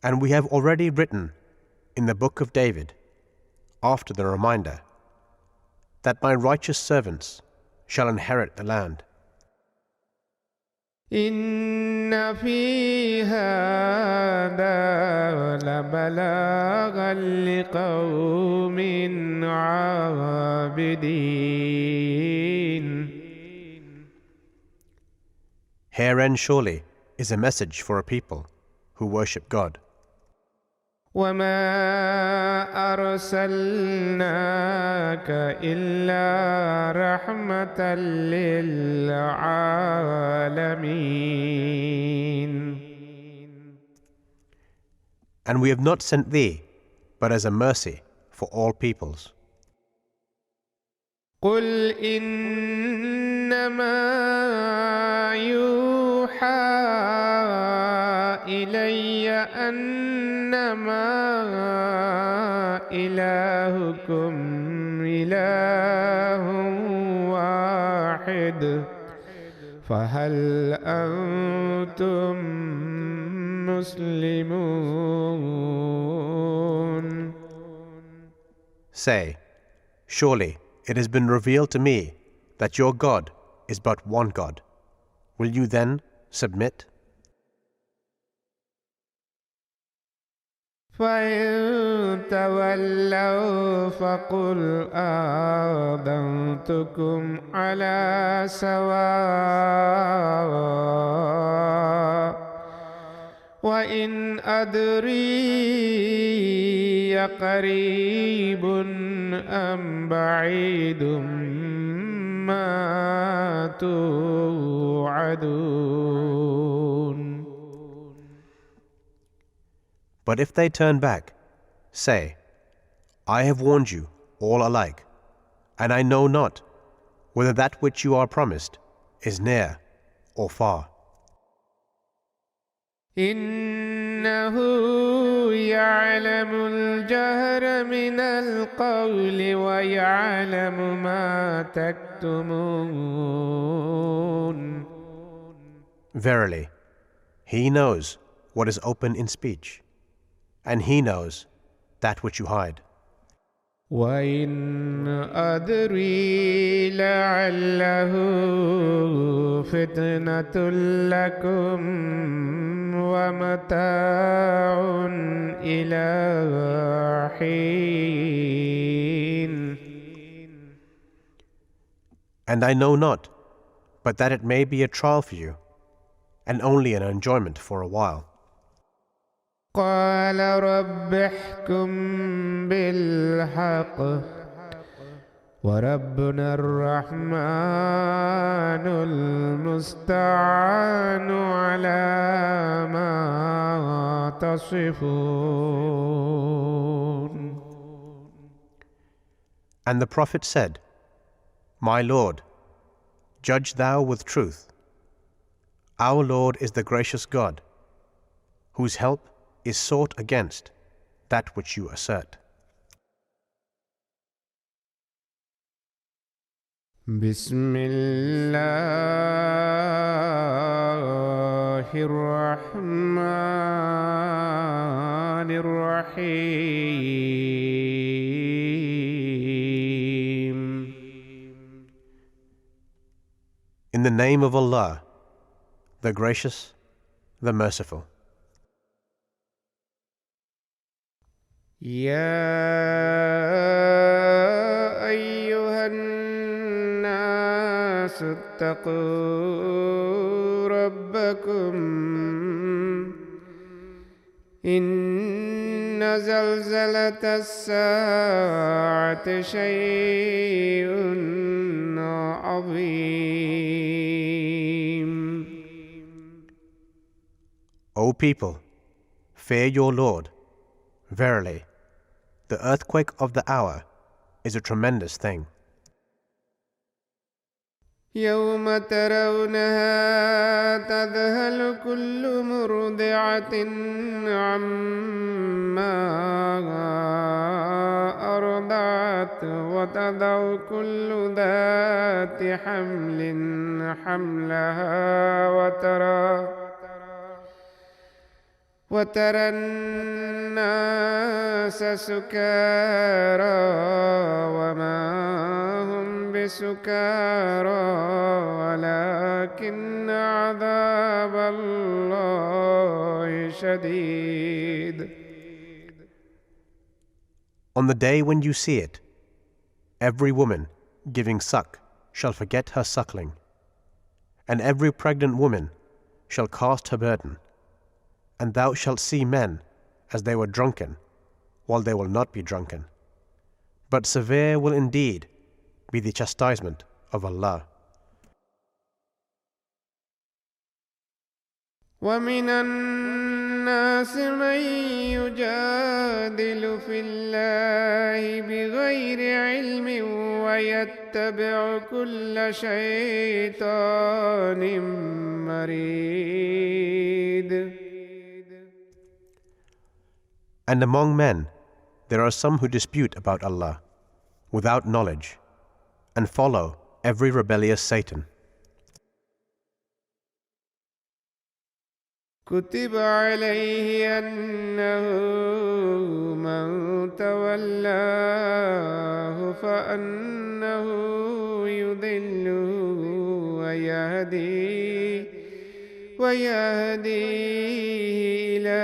[SPEAKER 2] And we have already written in the book of David, after the reminder, that my righteous servants shall inherit the land.
[SPEAKER 1] إن في هذا لبلاغا لقوم عابدين.
[SPEAKER 2] Herein surely is a message for a people who worship God.
[SPEAKER 1] وما أرسلناك إلا رحمة للعالمين.
[SPEAKER 2] And we have not sent thee but as a mercy for all peoples.
[SPEAKER 1] قل إنما يوحى إلي أنما إلهكم إله واحد فهل أنتم مسلمون.
[SPEAKER 2] Say, surely it has been revealed to me that your God is but one God. Will you then submit?
[SPEAKER 1] فإن تولوا فقل آذنتكم على سواء وإن أدري قريب أم بعيد ما توعدون.
[SPEAKER 2] But if they turn back, say, I have warned you all alike, and I know not whether that which you are promised is near or far.
[SPEAKER 1] إنه يعلم الجهر من القول ويعلم ما تكتمون.
[SPEAKER 2] Verily, He knows what is open in speech, and He knows that which you hide.
[SPEAKER 1] وإن أدري لعله فتنة لكم ومتاع إلى حين.
[SPEAKER 2] And I know not, but that it may be a trial for you, and only an enjoyment for a while.
[SPEAKER 1] قال رب احكم بالحق وربنا الرحمن المستعان على ما تصفون.
[SPEAKER 2] And the Prophet said, My Lord, Judge thou with truth. Our Lord is the gracious God, whose help is sought against that which you assert.
[SPEAKER 1] بسم الله الرحمن الرحيم.
[SPEAKER 2] In the name of Allah, the gracious, the merciful.
[SPEAKER 1] يا أيها الناس اتقوا ربكم إن زلزلة الساعة شيء عظيم.
[SPEAKER 2] O people, fear your Lord. Verily, the earthquake of the hour is a tremendous thing.
[SPEAKER 1] يوم ترونها تذهل كل مرضعة عما أرضعت وتضع كل ذات حمل حملها وترى الناس سكارى وما هم بسكارى ولكن عذاب الله شديد.
[SPEAKER 2] On the day when you see it, every woman giving suck shall forget her suckling, and every pregnant woman shall cast her burden. And thou shalt see men as they were drunken, while they will not be drunken. But severe will indeed be the chastisement of Allah.
[SPEAKER 1] ومن الناس من يجادل في الله بغير علم ويتبع كل شيطان مريد.
[SPEAKER 2] And among men there are some who dispute about Allah without knowledge and follow every rebellious Satan.
[SPEAKER 1] كتب عليه أنه من تولاه فأنه يضله ويهديه إلى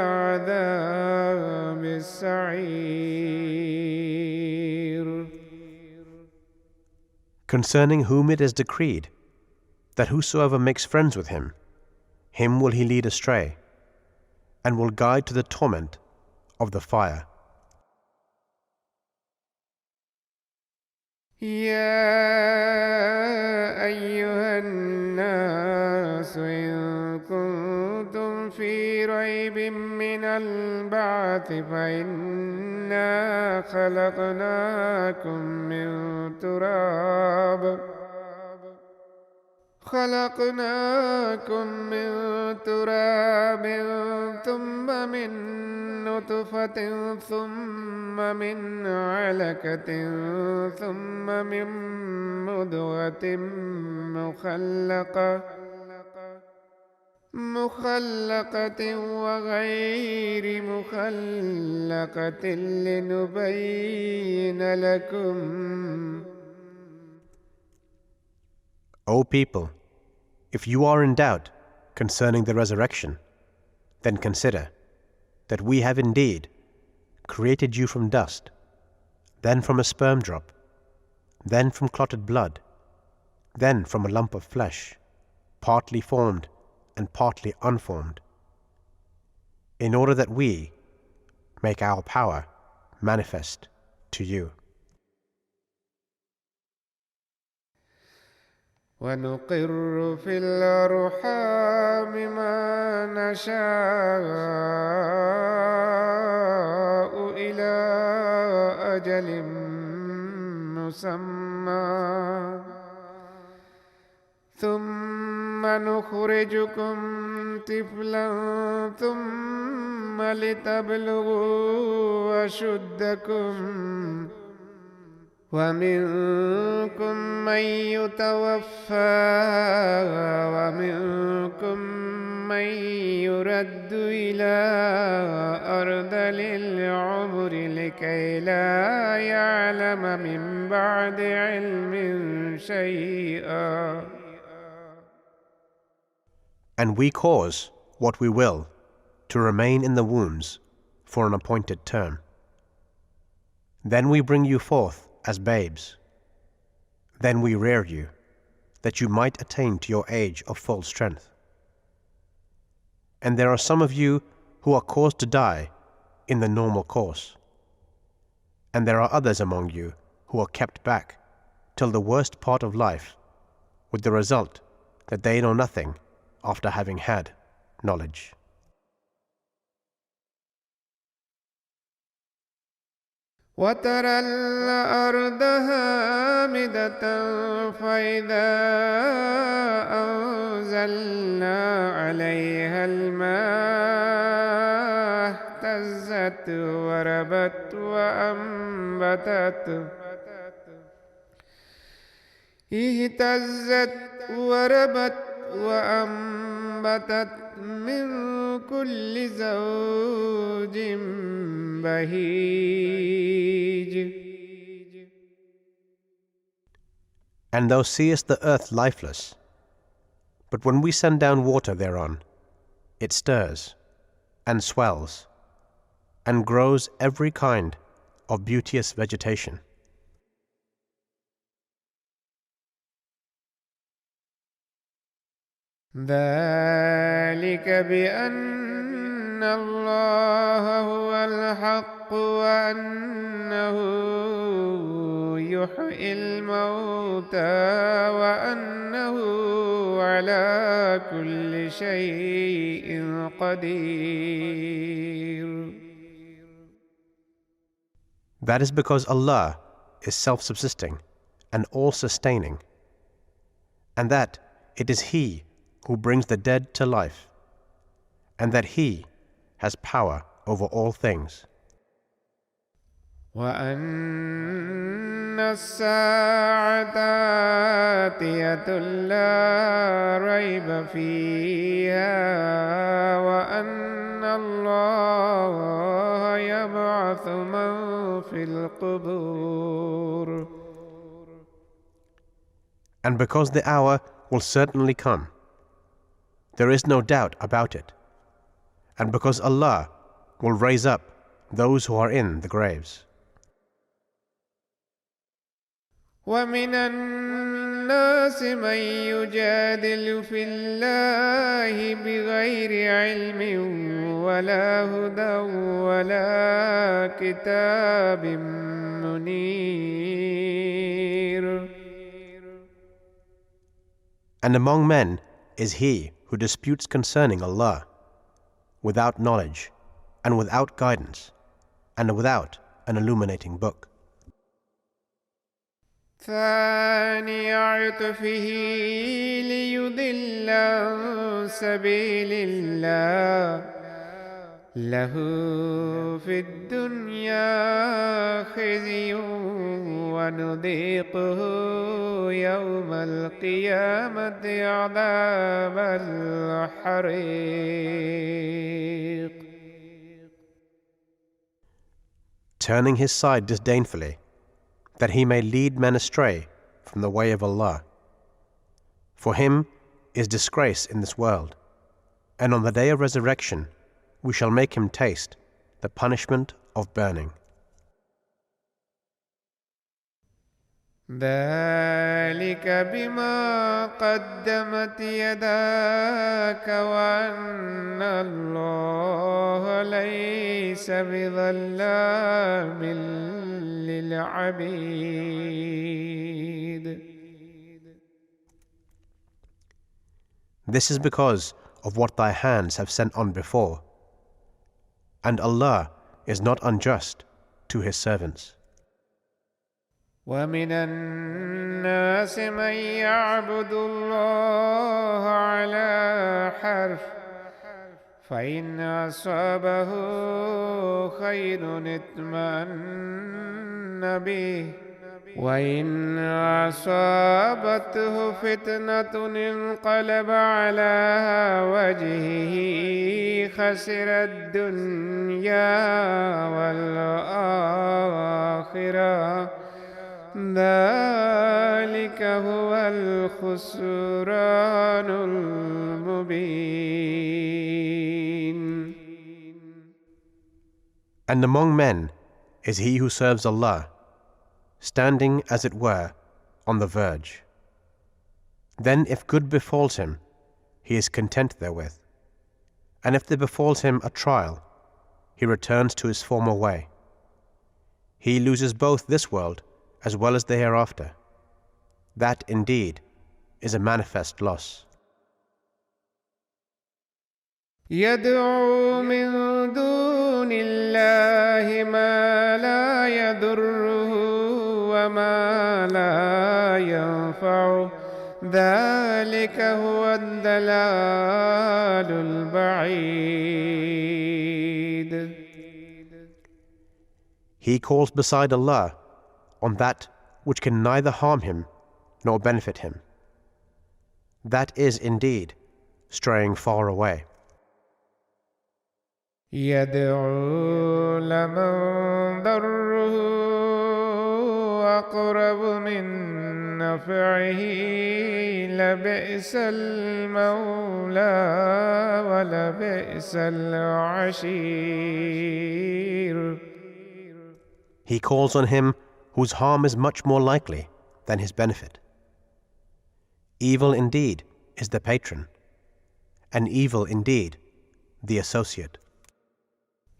[SPEAKER 1] عذاب السعير.
[SPEAKER 2] Concerning whom it is decreed that whosoever makes friends with him, him will he lead astray, and will guide to the torment of the fire.
[SPEAKER 1] يا أيها الناس إن كنتم في ريب من البعث فإنا خلقناكم من تراب ثم من نطفة ثم من علقة ثم من مضغة مخلقة وغير مخلقة لنبين لكم.
[SPEAKER 2] O people, if you are in doubt concerning the resurrection, then consider that we have indeed created you from dust, then from a sperm drop, then from clotted blood, then from a lump of flesh, partly formed and partly unformed, in order that we make our power manifest to you.
[SPEAKER 1] ونقر في الأرحام ما نشاء إلى أجل مسمى ثم نخرجكم طفلا ثم لتبلغوا أشدكم ومنكم من يتوفى ومنكم من يرد إلى أرذل العمر لكي لا يعلم من بعد علم شيئا.
[SPEAKER 2] And we cause what we will to remain in the wombs for an appointed term. Then we bring you forth as babes. Then we rear you, that you might attain to your age of full strength. And there are some of you who are caused to die in the normal course. And there are others among you who are kept back till the worst part of life, with the result that they know nothing after having had knowledge.
[SPEAKER 1] وترى الأرض هامدة فإذا أنزلنا عليها الماء اهتزت وربت وأنبتت من كل زوج بهيج.
[SPEAKER 2] And thou seest the earth lifeless, but when we send down water thereon, it stirs, and swells, and grows every kind of beauteous vegetation.
[SPEAKER 1] ذلك بأن الله هو الحق وأنه يحيي الموتى وأنه على كل شيء قدير.
[SPEAKER 2] That is because Allah is self-subsisting and all-sustaining, and that it is He who brings the dead to life, and that He has power over all things.
[SPEAKER 1] وأن الساعة آتية لا ريب فيها وأن الله يبعث من في القبور.
[SPEAKER 2] And because the hour will certainly come, there is no doubt about it, and because Allah will raise up those who are in the graves.
[SPEAKER 1] ومن الناس من يجادل في الله بغير علم ولا هدى ولا كتاب منير.
[SPEAKER 2] And among men is he who disputes concerning Allah, without knowledge, and without guidance, and without an illuminating book.
[SPEAKER 1] ثاني عطفه ليضل عن سبيل الله له في الدنيا خزي ونذيقه يوم القيامة عذاب الحريق.
[SPEAKER 2] Turning his side disdainfully, that he may lead men astray from the way of Allah. For him is disgrace in this world, and on the day of resurrection we shall make him taste the punishment of burning.
[SPEAKER 1] ذلك بما قدمت يداك وأن الله ليس بظلام للعبيد.
[SPEAKER 2] This is because of what thy hands have sent on before, and Allah is not unjust to His servants.
[SPEAKER 1] ومن الناس من يعبد الله على حرف فإن أصابه خير اطمأن به وإن أصابته فتنة انقلب على وجهه خسر الدنيا والآخرة ذلك هو الخسران المبين.
[SPEAKER 2] And among men is he who serves Allah, standing, as it were, on the verge. Then if good befalls him, he is content therewith. And if there befalls him a trial, he returns to his former way. He loses both this world as well as the hereafter. That, indeed, is a manifest loss.
[SPEAKER 1] يدعو من دون الله ما لا يضره وما لا ينفعه ذلك هو الضلال البعيد.
[SPEAKER 2] He calls beside Allah on that which can neither harm him nor benefit him. That is indeed straying far away.
[SPEAKER 1] يدعو لمن ضره أقرب من نفعه لبئس المولى ولبئس العشير.
[SPEAKER 2] He calls on him whose harm is much more likely than his benefit. Evil indeed is the patron, and evil indeed the associate.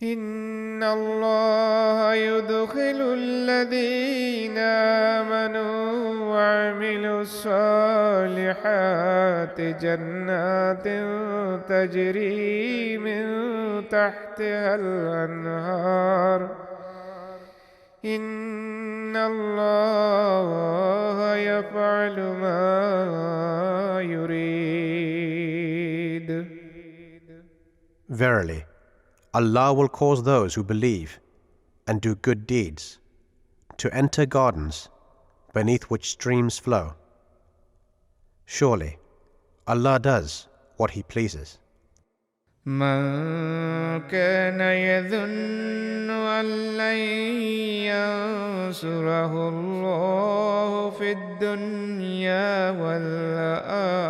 [SPEAKER 1] إن الله يدخل الذين آمنوا وعملوا الصالحات جنات تجري من تحتها الأنهار إن الله يفعل ما يريد.
[SPEAKER 2] Verily, Allah will cause those who believe and do good deeds to enter gardens beneath which streams flow. Surely, Allah does what He pleases.
[SPEAKER 1] من كان يظن أن لن ينصره الله في الدنيا والآخرة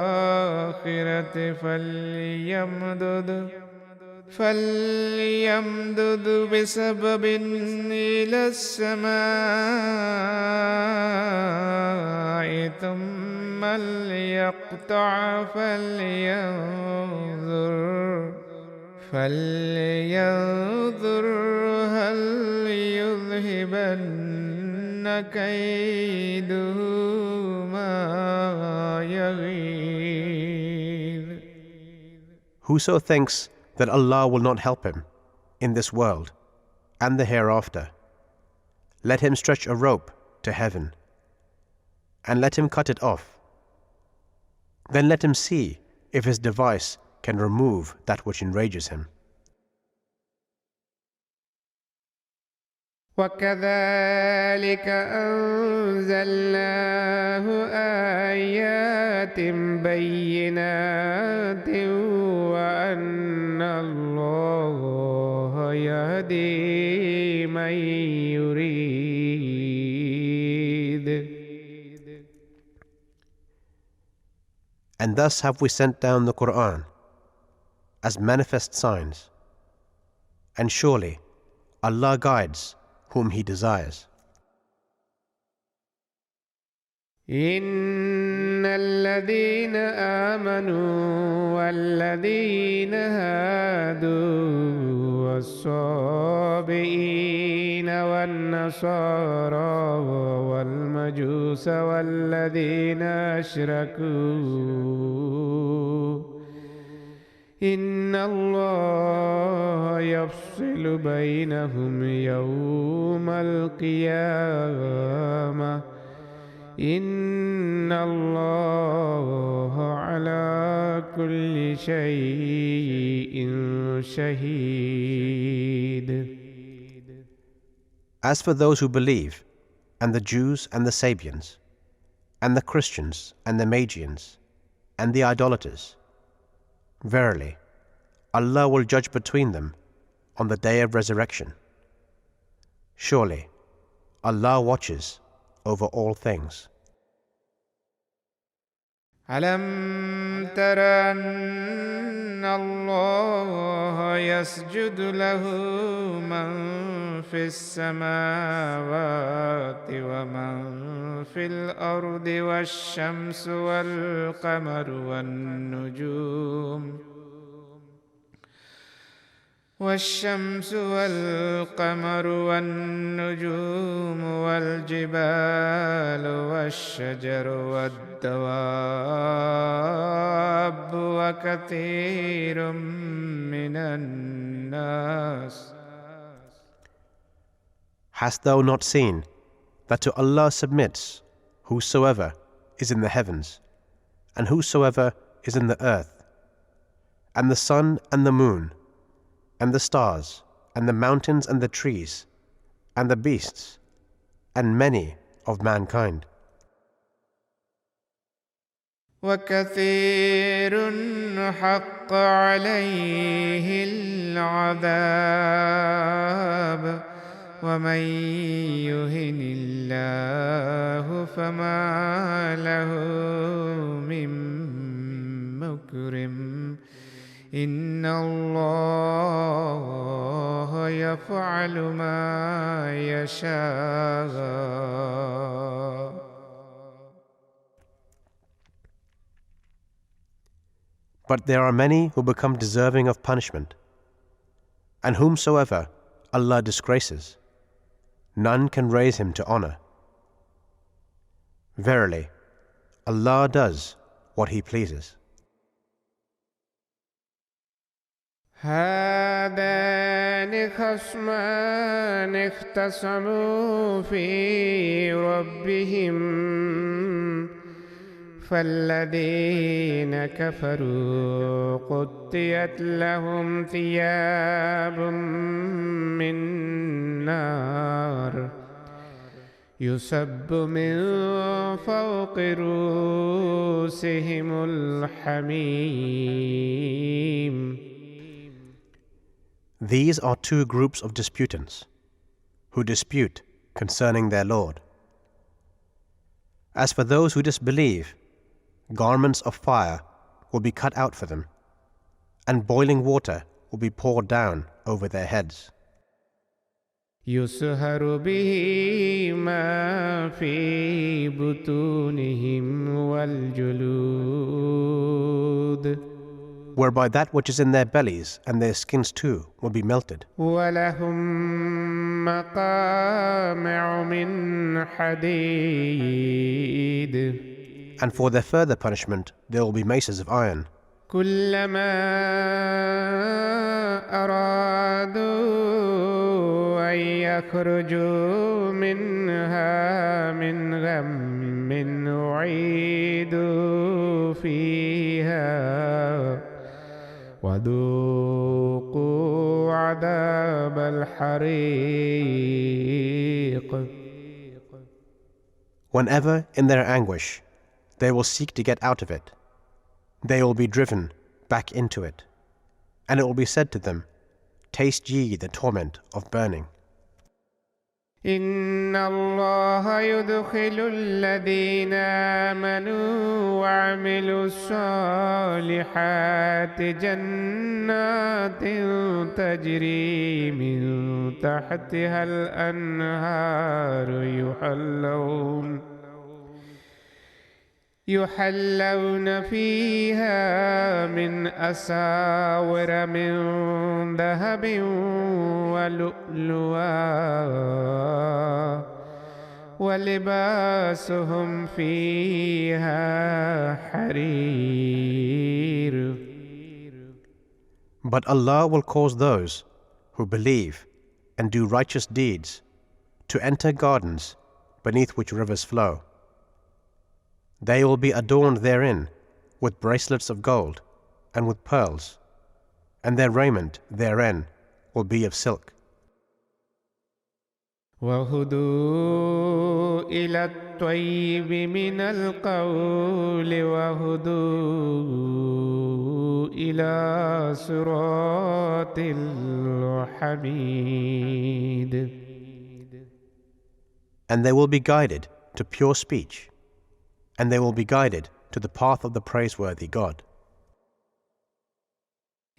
[SPEAKER 1] فليمدد بسبب إلى السماء ثم ليقطع فلينظر هل يذهبن كيده ما يغيظ.
[SPEAKER 2] Whoso thinks that Allah will not help him in this world and the hereafter, let him stretch a rope to heaven and let him cut it off. Then let him see if his device can remove that which enrages him.
[SPEAKER 1] وكذلك أنزلناه آيات بينات وأن الله يهدي من يريد.
[SPEAKER 2] And thus have we sent down the Quran as manifest signs, and surely Allah guides whom He desires.
[SPEAKER 1] إن الذين آمنوا والذين هادوا والصابئين والنصارى والمجوس والذين أشركوا إن الله يفصل بينهم يوم القيامة إن الله على كل شيء شهيد.
[SPEAKER 2] As for those who believe, and the Jews and the Sabians, and the Christians and the Magians, and the idolaters, verily, Allah will judge between them on the day of resurrection. Surely, Allah watches over all things.
[SPEAKER 1] ألم تر أن الله يسجد له من في السماوات ومن في الأرض والشمس والقمر والنجوم والجبال والشجر والدواب وكثير من الناس.
[SPEAKER 2] Hast thou not seen that to Allah submits whosoever is in the heavens, and whosoever is in the earth, and the sun and the moon, and the stars, and the mountains and the trees, and the beasts, and many of mankind.
[SPEAKER 1] وكثير حق عليه العذاب ومن يهن الله فما له من مكرم إن الله يفعل ما يشاء.
[SPEAKER 2] But there are many who become deserving of punishment, and whomsoever Allah disgraces, none can raise him to honor. Verily, Allah does what He pleases.
[SPEAKER 1] هذان خصمان اختصموا في ربهم فالذين كفروا قطعت لهم ثياب من نار يصب من فوق رؤوسهم الحميم.
[SPEAKER 2] These are two groups of disputants who dispute concerning their Lord. As for those who disbelieve, garments of fire will be cut out for them, and boiling water will be poured down over their heads.
[SPEAKER 1] يُصْهَرُ بِهِ مَا فِي بُطُونِهِمْ وَالْجُلُودِ,
[SPEAKER 2] whereby that which is in their bellies and their skins too will be melted.
[SPEAKER 1] وَلَهُمْ مَقَامِعُ مِنْ حَدِيدٍ,
[SPEAKER 2] And for their further punishment there will be maces of iron.
[SPEAKER 1] كُلَّمَا أَرَادُوا أَنْ يَخْرُجُوا مِنْهَا مِنْ غَمٍّ أُعِيدُوا فِيهَا وَذُوقُوا عَذَابَ الْحَرِيقِ.
[SPEAKER 2] Whenever in their anguish they will seek to get out of it, they will be driven back into it, and it will be said to them, taste ye the torment of burning.
[SPEAKER 1] إن الله يدخل الذين آمنوا وعملوا الصالحات جنات تجري من تحتها الأنهار يحلون فيها من أساور من ذهب ولؤلؤا ولباسهم فيها حرير.
[SPEAKER 2] But Allah will cause those who believe and do righteous deeds to enter gardens beneath which rivers flow. They will be adorned therein with bracelets of gold and with pearls, and their raiment therein will be of silk.
[SPEAKER 1] وهدوا إلى الطيب من القول وهدوا إلى صراط الحميد.
[SPEAKER 2] And they will be guided to pure speech, and they will be guided to the path of the praiseworthy God.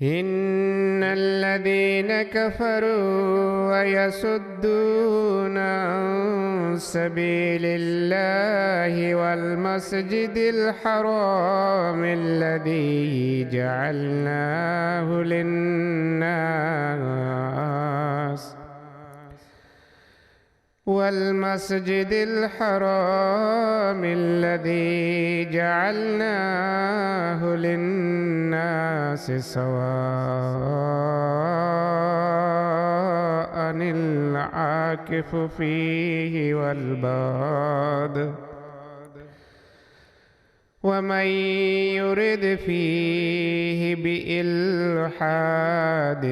[SPEAKER 1] إن الذين كفروا ويصدون عن سبيل الله والمسجد الحرام الذي جعلناه للناس والمسجد الحرام الذي جعلناه للناس سواء العاكف فيه والباد ومن يرد فيه بإلحاد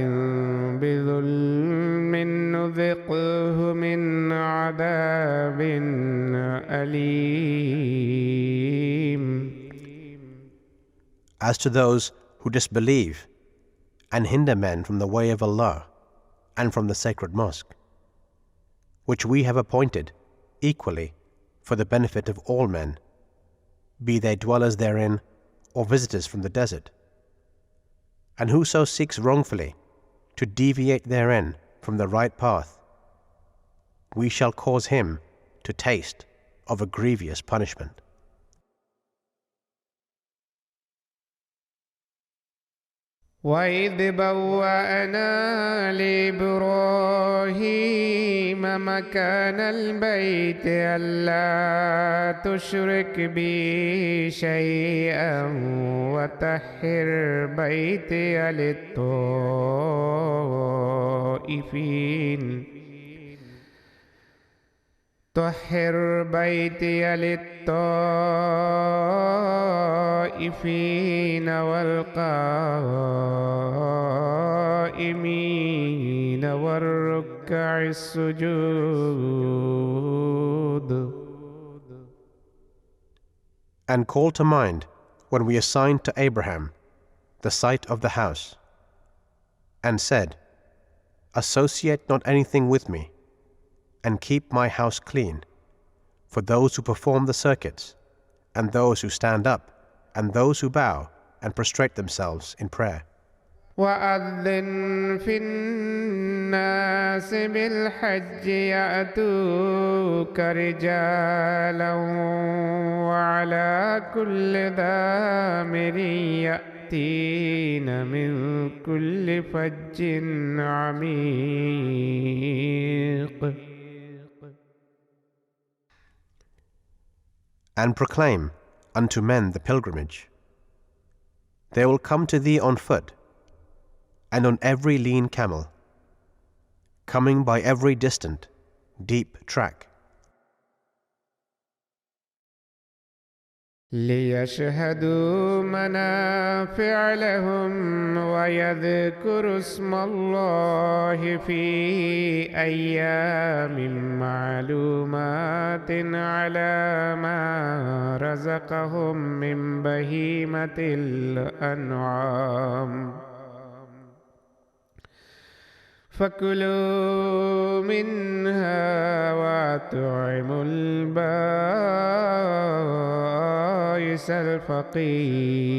[SPEAKER 1] بظلم نذقه من عذاب أليم.
[SPEAKER 2] As to those who disbelieve and hinder men from the way of Allah and from the sacred mosque, which we have appointed equally for the benefit of all men, be they dwellers therein or visitors from the desert. And whoso seeks wrongfully to deviate therein from the right path, we shall cause him to taste of a grievous punishment.
[SPEAKER 1] وإذ بوأنا لإبراهيم مكان البيت ألا تشرك بي شيئا وطهر بيتي للطائفين والقائمين والركع السجود.
[SPEAKER 2] And call to mind when we assigned to Abraham the site of the house, and said, associate not anything with me, and keep my house clean, for those who perform the circuits, and those who stand up, and those who bow and prostrate themselves in prayer.
[SPEAKER 1] وأذن في الناس بالحج يأتوك رجالا وعلى كل ضامر يأتين من كل فج عميق.
[SPEAKER 2] And proclaim unto men the pilgrimage. They will come to thee on foot, and on every lean camel, coming by every distant, deep track.
[SPEAKER 1] ليشهدوا منافع لهم ويذكروا اسم الله في أيام معلومات على ما رزقهم من بهيمة الأنعام فكلوا منها وأطعموا البائس الفقير.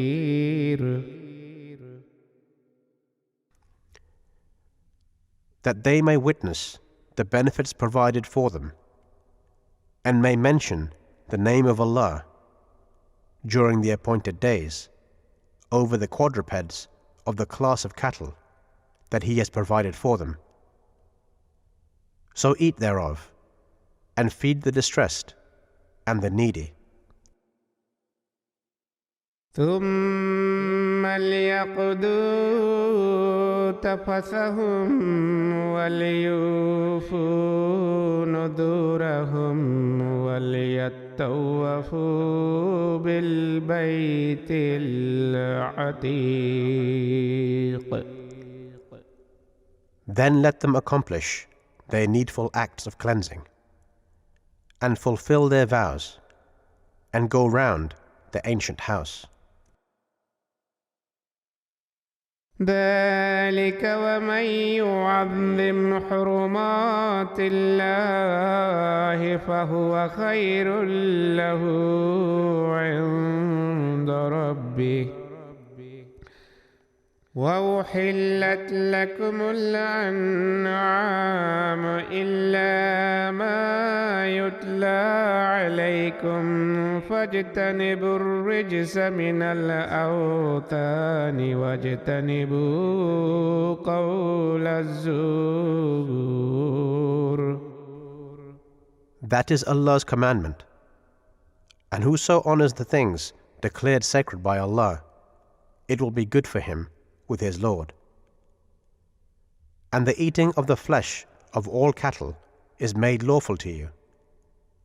[SPEAKER 2] That they may witness the benefits provided for them, and may mention the name of Allah during the appointed days over the quadrupeds of the class of cattle that He has provided for them. So eat thereof, and feed the distressed and the needy.
[SPEAKER 1] ثم ليقضوا تفثهم وليوفوا نذورهم وليطوفوا بالبيت العتيق.
[SPEAKER 2] Then let them accomplish their needful acts of cleansing, and fulfill their vows, and go round the ancient house.
[SPEAKER 1] ذلك ومن يعظم حرمات الله فهو خير له عند ربه وأحلت لكم الأنعام إلا ما يتلى عليكم فاجتنبوا الرجس من الأوثان واجتنبوا قول الزور.
[SPEAKER 2] That is Allah's commandment. And whoso honors the things declared sacred by Allah, it will be good for him with his Lord. And the eating of the flesh of all cattle is made lawful to you,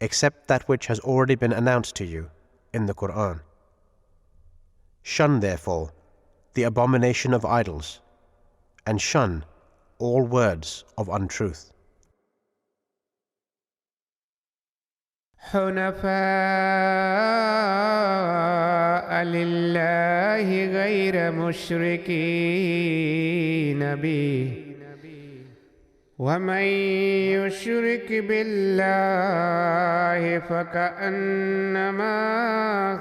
[SPEAKER 2] except that which has already been announced to you in the Quran. Shun therefore the abomination of idols, and shun all words of untruth.
[SPEAKER 1] حنفاء لله غير مشركين به ومن يشرك بالله فكأنما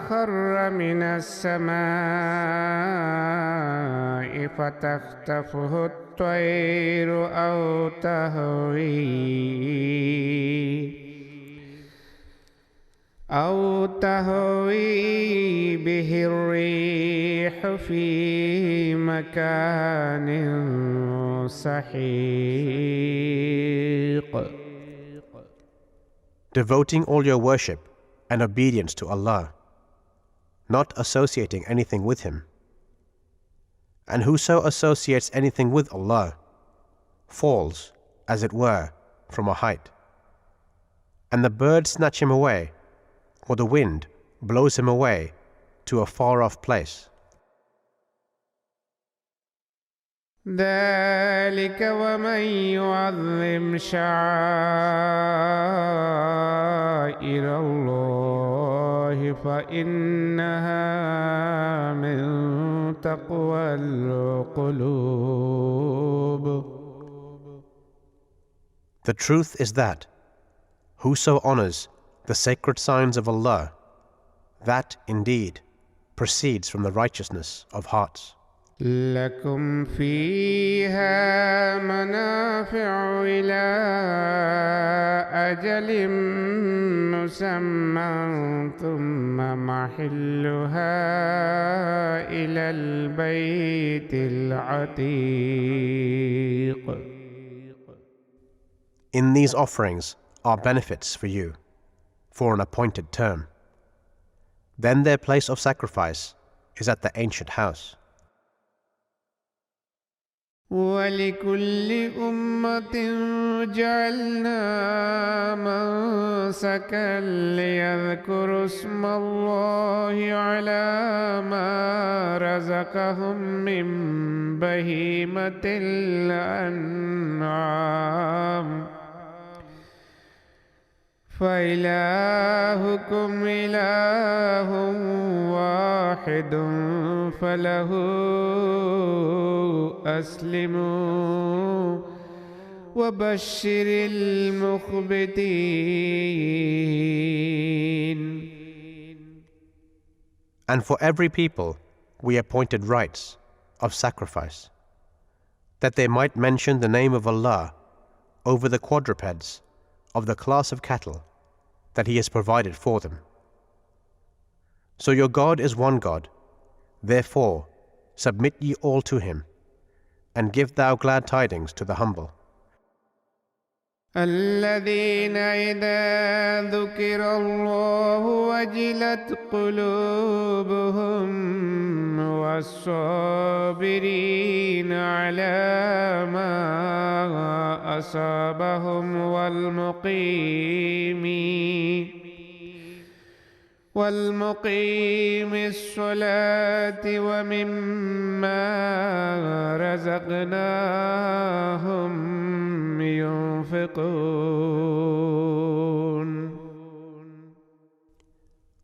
[SPEAKER 1] خر من السماء فتخطفه الطير أو تهوي به الريح في مكان سحيق.
[SPEAKER 2] Devoting all your worship and obedience to Allah, not associating anything with Him. And whoso associates anything with Allah falls, as it were, from a height. And the birds snatch him away, or the wind blows him away to a far-off place.
[SPEAKER 1] ذلك ومن يعظم شعائر الله فإنها من تقوى القلوب.
[SPEAKER 2] The truth is that whoso honors the sacred signs of Allah, that indeed proceeds from the righteousness of hearts.
[SPEAKER 1] لكم فيها منافع إلى أجل مسمى ثم محلها إلى البيت العتيق.
[SPEAKER 2] In these offerings are benefits for you, for an appointed term. Then their place of sacrifice is at the ancient house.
[SPEAKER 1] ولكل أمة جعلنا منسكا ليذكروا اسم الله على ما رزقهم من بهيمة الأنعام فإلهكم إله واحد فله أسلموا وبشر المخبتين.
[SPEAKER 2] And for every people we appointed rites of sacrifice, that they might mention the name of Allah over the quadrupeds of the class of cattle that He has provided for them. So your God is one God, therefore submit ye all to Him, and give thou glad tidings to the humble.
[SPEAKER 1] الذين إذا ذكر الله وجلت قلوبهم والصابرين على ما أصابهم والمقيم الصلاة ومما رزقناهم ينفقون.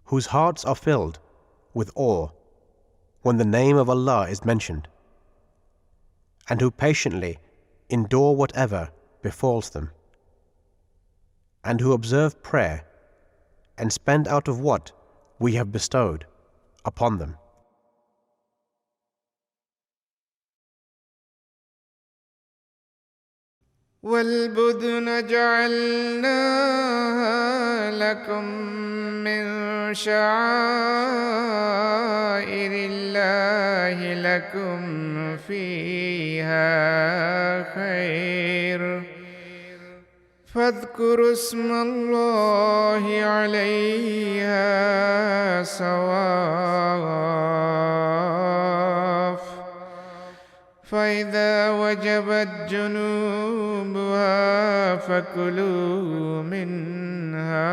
[SPEAKER 2] Whose hearts are filled with awe when the name of Allah is mentioned, and who patiently endure whatever befalls them, and who observe prayer and spend out of what we have bestowed upon them.
[SPEAKER 1] والبدن جعلناها لكم من شعائر الله لكم فيها خير فاذكروا اسم الله عليها صواف فإذا وجبت جنوبها فكلوا منها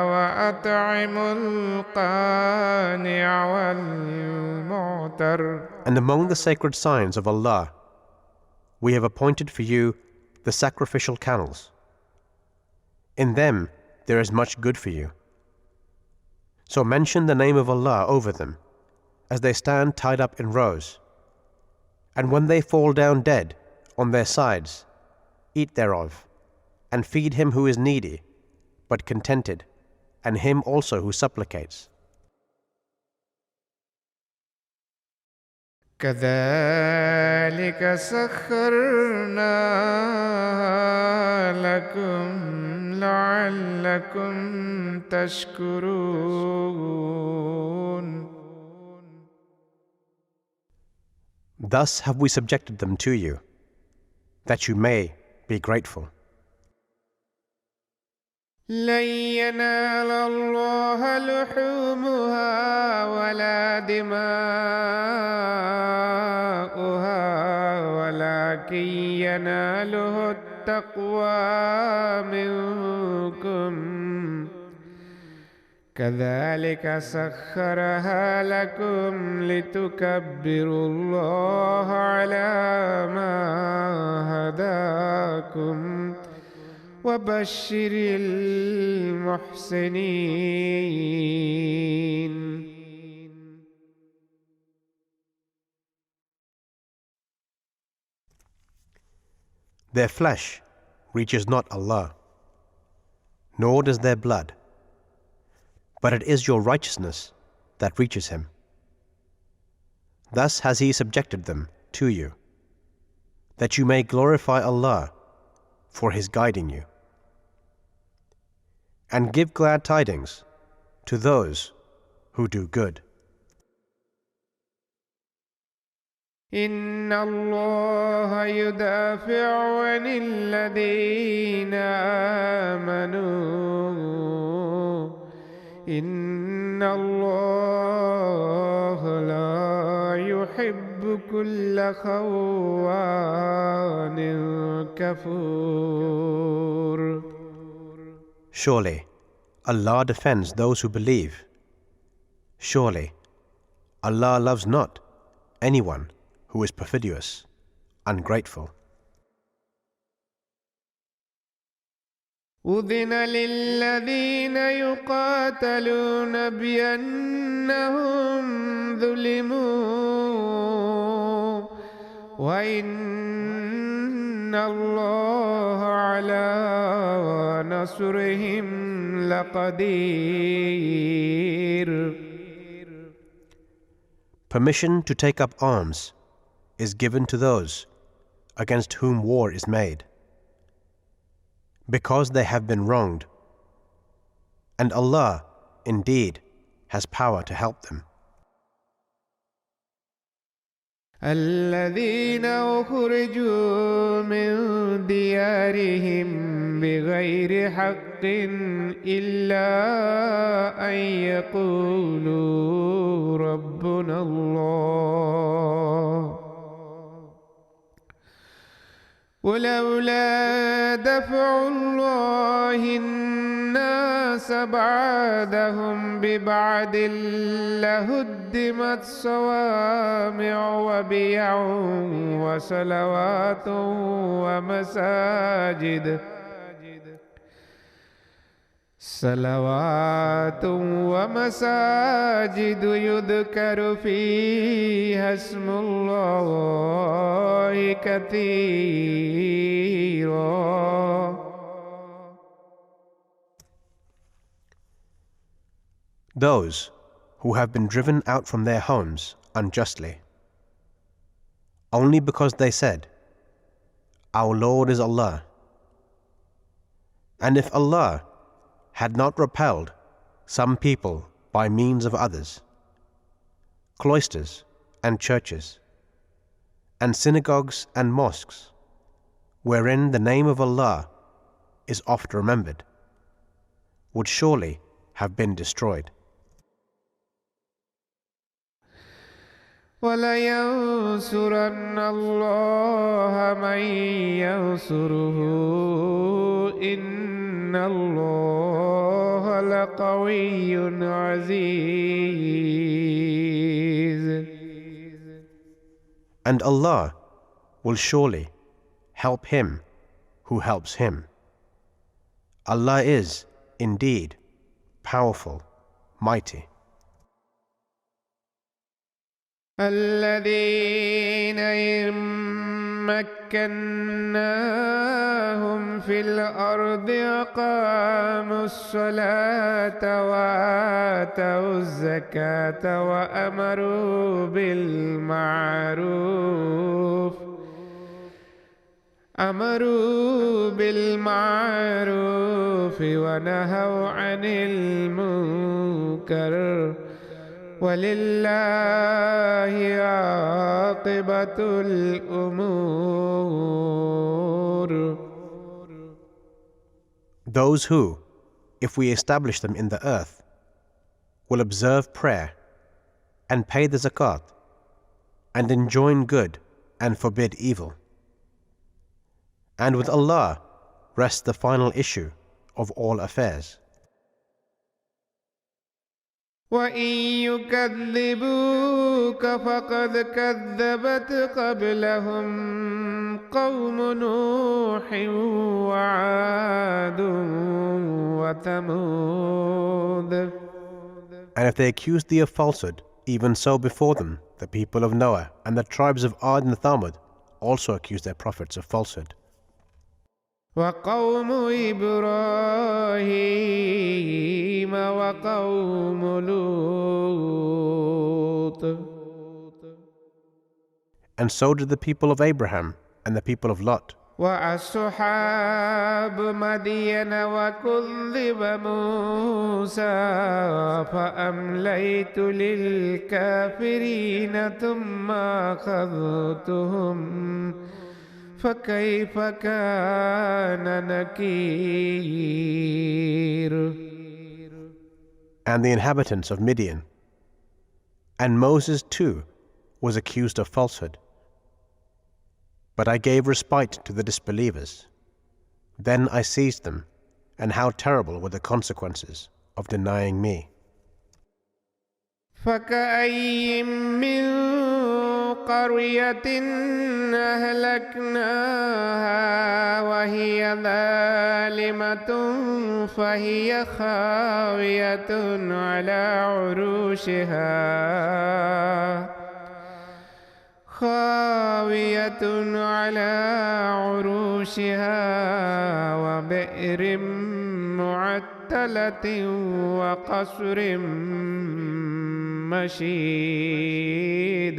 [SPEAKER 1] وأطعموا القانع والمعتر.
[SPEAKER 2] And among the sacred signs of Allah, we have appointed for you the sacrificial camels. In them there is much good for you. So mention the name of Allah over them, as they stand tied up in rows. And when they fall down dead on their sides, eat thereof, and feed him who is needy, but contented, and him also who supplicates.
[SPEAKER 1] كذلك سخرناها لكم لعلكم تشكرون.
[SPEAKER 2] Thus have we subjected them to you, that you may be grateful.
[SPEAKER 1] لن ينال الله لحومها ولا دماؤها ولكن يناله التقوى منكم كذلك سخرها لكم لتكبروا الله على ما هداكم وبشر المحسنين.
[SPEAKER 2] Their flesh reaches not Allah, nor does their blood, but it is your righteousness that reaches Him. Thus has He subjected them to you, that you may glorify Allah for His guiding you, and give glad tidings to those who do good.
[SPEAKER 1] إن الله يدافع عن الذين آمنوا إن الله لا يحب كل خوان كفور.
[SPEAKER 2] Surely Allah defends those who believe. Surely Allah loves not anyone who is perfidious, ungrateful.
[SPEAKER 1] أذن للذين يقاتلون بأنهم ظلموا وإن الله على نصرهم لقدير.
[SPEAKER 2] Permission to take up arms is given to those against whom war is made, because they have been wronged, and Allah indeed has power to help them.
[SPEAKER 1] الذين أخرجوا من ديارهم بغير حق إلا أن يقولوا ربنا الله ولولا دفع الله الناس بعدهم ببعد لهدمت صوامع وبيع وصلوات ومساجد يذكر فيها اسم الله كثيرا.
[SPEAKER 2] Those who have been driven out from their homes unjustly, only because they said, "Our Lord is Allah." And if Allah had not repelled some people by means of others, cloisters and churches, and synagogues and mosques, wherein the name of Allah is oft remembered, would surely have been destroyed.
[SPEAKER 1] وَلَيَنْصُرَنَّ اللَّهَ مَنْ يَنْصُرُهُ إِنَّ اللَّهَ لَقَوِيٌّ عَزِيزٌ.
[SPEAKER 2] And Allah will surely help him who helps him. Allah is, indeed, powerful, mighty.
[SPEAKER 1] الذين إن مكناهم في الأرض أقاموا الصلاة وآتوا الزكاة وأمروا بالمعروف ونهوا عن المنكر وَلِلَّهِ عَاقِبَةُ الْأُمُورِ.
[SPEAKER 2] Those who, if we establish them in the earth, will observe prayer and pay the zakat and enjoin good and forbid evil. And with Allah rests the final issue of all affairs.
[SPEAKER 1] وَإِن يُكَذِّبُوكَ فَقَدْ كَذَّبَتْ قَبْلَهُمْ قَوْمُ نُوحٍ وَعَادٌ وَثَمُودَ.
[SPEAKER 2] And if they accuse thee of falsehood, even so before them the people of Noah and the tribes of Ad and Thamud also accused their prophets of falsehood.
[SPEAKER 1] وَقَوْمُ إِبْرَاهِيمَ وَقَوْمُ لُوطٍ.
[SPEAKER 2] And so did the people of Abraham and the people of Lot.
[SPEAKER 1] وَأَصْحَابُ مَدْيَنَ وَكُذِّبَ مُوسَى فَأَمْلَيْتُ لِلْكَافِرِينَ ثُمَّ أَخَذْتُهُمْ فَكَيْفَ كَانَ نَكِيرِ.
[SPEAKER 2] And the inhabitants of Midian. And Moses too was accused of falsehood. But I gave respite to the disbelievers. Then I seized them, and how terrible were the consequences of denying me.
[SPEAKER 1] فَكَأَيٍّ مِّن قَرْيَةٍ أَهْلَكْنَاهَا وَهِيَ ظَالِمَةٌ فَهِيَ خَاوِيَةٌ على عروشها وبئر معطلة وقصر مشيد.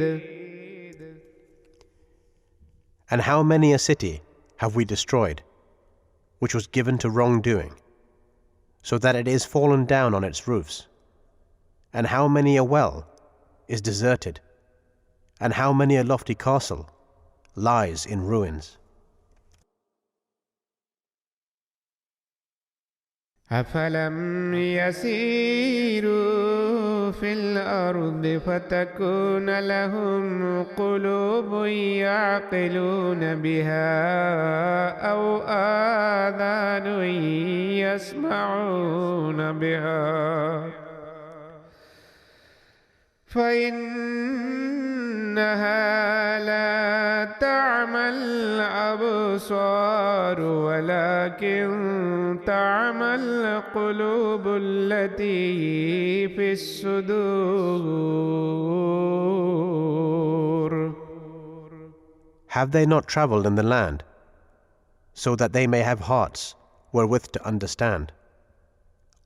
[SPEAKER 2] And how many a city have we destroyed, which was given to wrongdoing, so that it is fallen down on its roofs? And how many a well is deserted, and how many a lofty castle lies in ruins?
[SPEAKER 1] أفلم يسيروا في الأرض فتكون لهم قلوب يعقلون بها أو آذان يسمعون بها فإنها لا تعمى الأبصار ولكن تعمى القلوب التي في الصدور.
[SPEAKER 2] Have they not traveled in the land, so that they may have hearts wherewith to understand,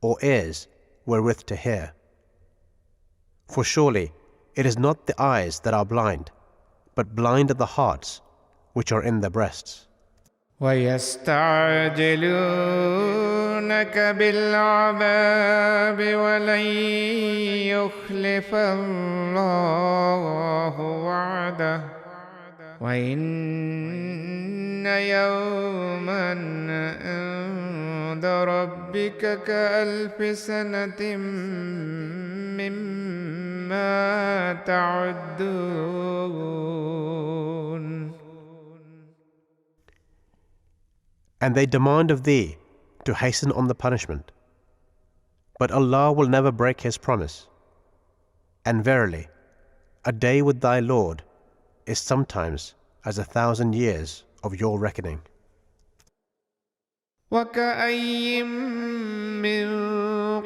[SPEAKER 2] or ears wherewith to hear? For surely it is not the eyes that are blind, but blind are the hearts which are in the breasts.
[SPEAKER 1] ويستعجلونك بالعذاب ولن يخلف الله وعده وإن يوما عند ربك كألف سنة مما تعدون.
[SPEAKER 2] And they demand of thee to hasten on the punishment. But Allah will never break His promise. And verily, a day with thy Lord is sometimes as 1,000 years of your reckoning.
[SPEAKER 1] وكأي من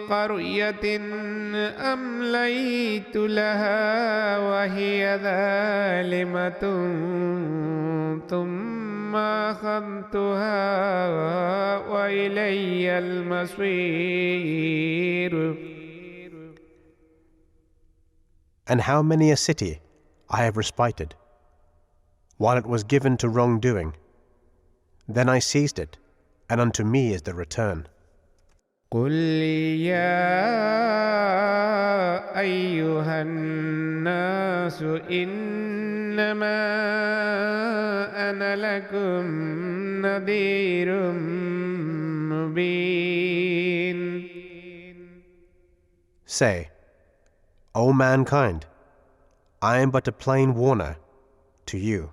[SPEAKER 1] قرية أمليت لها وهي ظالمة ثم أخذتها وإلي المصير.
[SPEAKER 2] And how many a city I have respited, while it was given to wrongdoing. Then I seized it, and unto me is the return.
[SPEAKER 1] قل يا أيها الناس إنما أنا لكم نذير مبين.
[SPEAKER 2] Say, O mankind, I am but a plain warner to you.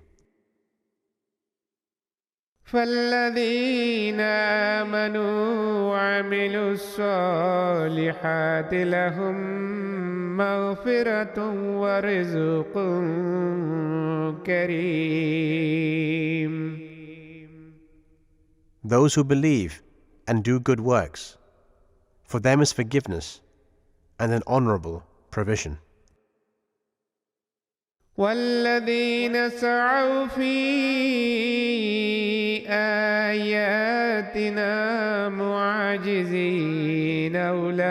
[SPEAKER 1] فالذين آمنوا وعملوا الصالحات لهم مغفرة ورزق كريم.
[SPEAKER 2] Those who believe and do good works, for them is forgiveness and an honorable provision.
[SPEAKER 1] والذين سعوا في آياتنا معجزين أولئك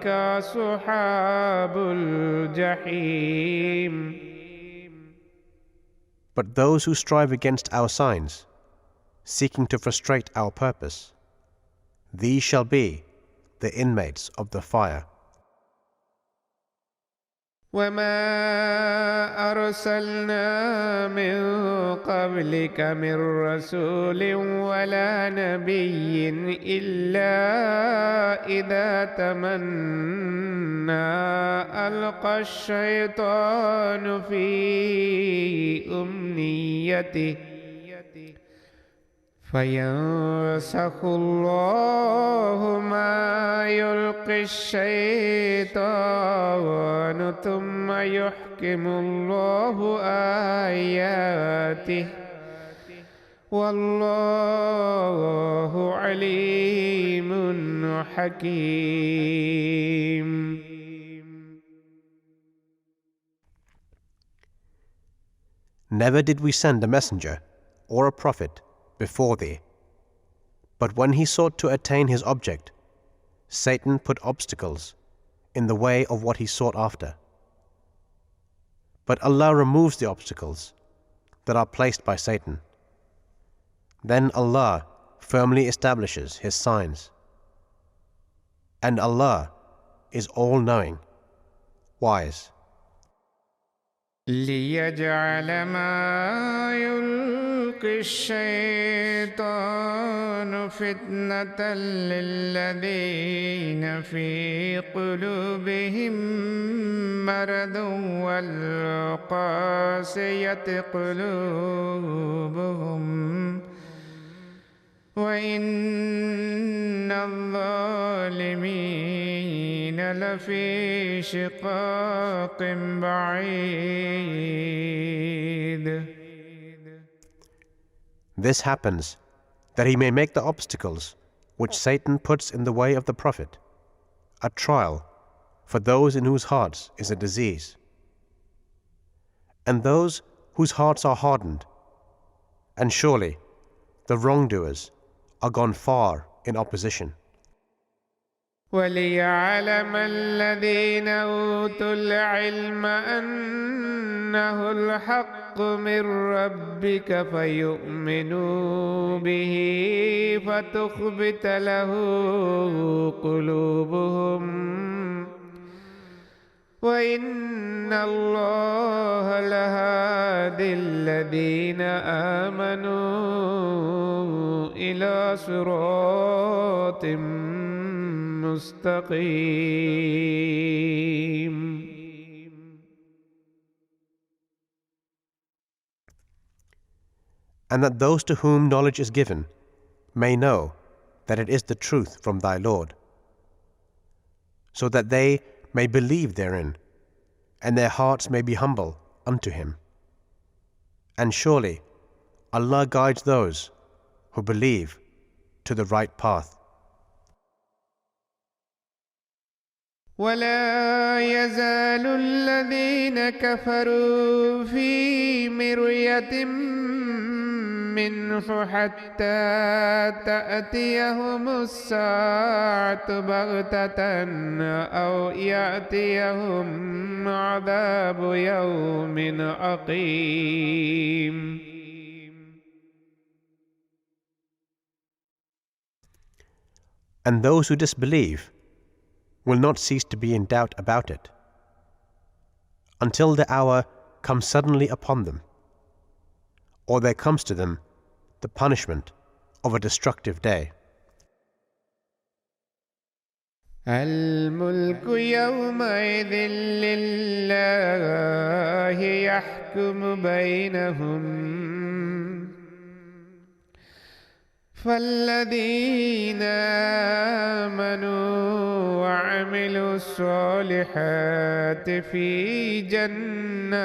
[SPEAKER 1] أصحاب الجحيم.
[SPEAKER 2] But those who strive against our signs, seeking to frustrate our purpose, these shall be the inmates of the fire.
[SPEAKER 1] وما أرسلنا من قبلك من رسول ولا نبي إلا إذا تمنى ألقى الشيطان في أمنيته فينسخ الله ما يلقي الشيطان ثم يحكم الله آياته والله عليم حكيم.
[SPEAKER 2] Never did we send a messenger or a prophet before thee, but when he sought to attain his object, Satan put obstacles in the way of what he sought after. But Allah removes the obstacles that are placed by Satan. Then Allah firmly establishes His signs. And Allah is all-knowing, wise.
[SPEAKER 1] ليجعل ما يلقي يلقي الشيطان فتنة للذين في قلوبهم مرض والقاسية قلوبهم وإن الظالمين لفي شقاق بعيد.
[SPEAKER 2] This happens that he may make the obstacles which Satan puts in the way of the Prophet a trial for those in whose hearts is a disease, and those whose hearts are hardened, and surely the wrongdoers are gone far in opposition.
[SPEAKER 1] وَلِيَعْلَمَ الَّذِينَ أُوتُوا الْعِلْمَ أَنَّهُ الْحَقُّ مِنْ رَبِّكَ فَيُؤْمِنُوا بِهِ فَتُخْبِتَ لَهُ قُلُوبُهُمْ وَإِنَّ اللَّهَ لَهَادِي الَّذِينَ آمَنُوا إِلَى صِرَاطٍ مستقيم.
[SPEAKER 2] And that those to whom knowledge is given may know that it is the truth from thy Lord, so that they may believe therein, and their hearts may be humble unto him. And surely Allah guides those who believe to the right path.
[SPEAKER 1] ولا يزال الذين كفروا في مرية منه حتى تأتيهم الساعة بغتة أو يأتيهم عذاب يوم عقيم.
[SPEAKER 2] And those who disbelieve will not cease to be in doubt about it, until the hour comes suddenly upon them, or there comes to them the punishment of a destructive day.
[SPEAKER 1] الملك يومئذ لله يحكم بينهم فالذين آمنوا وعملوا الصالحات في جنات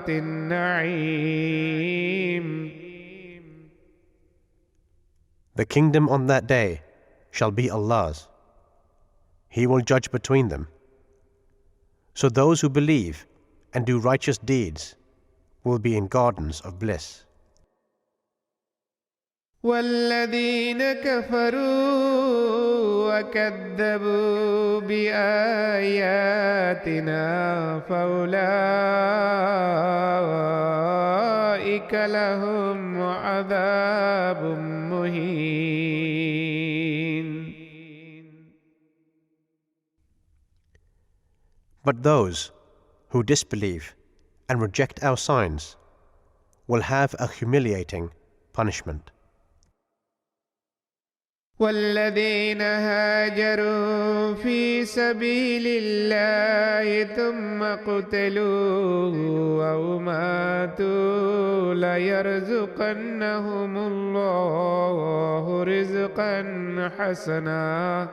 [SPEAKER 1] النعيم.
[SPEAKER 2] The kingdom on that day shall be Allah's. He will judge between them. So those who believe and do righteous deeds will be in gardens of bliss.
[SPEAKER 1] والذين كفروا وكذبوا بآياتنا فأولئك لهم عذاب مهين.
[SPEAKER 2] But those who disbelieve and reject our signs will have a humiliating punishment.
[SPEAKER 1] والذين هاجروا في سبيل الله ثم قتلوا أو ماتوا ليرزقنهم الله رزقا حسنا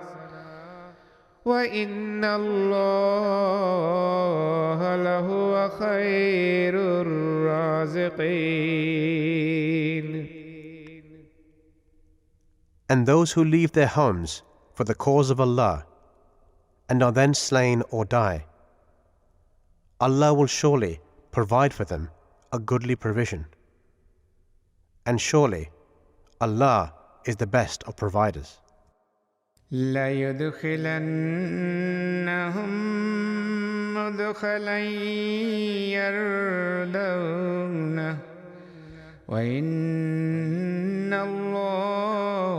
[SPEAKER 1] وإن الله لهو خير الرازقين.
[SPEAKER 2] And those who leave their homes for the cause of Allah and are then slain or die, Allah will surely provide for them a goodly provision. And surely Allah is the best of providers.
[SPEAKER 1] لَيُدْخِلَنَّهُمْ مُدْخَلًا يَرْضَوْنَهُ وَإِنَّ اللَّهَ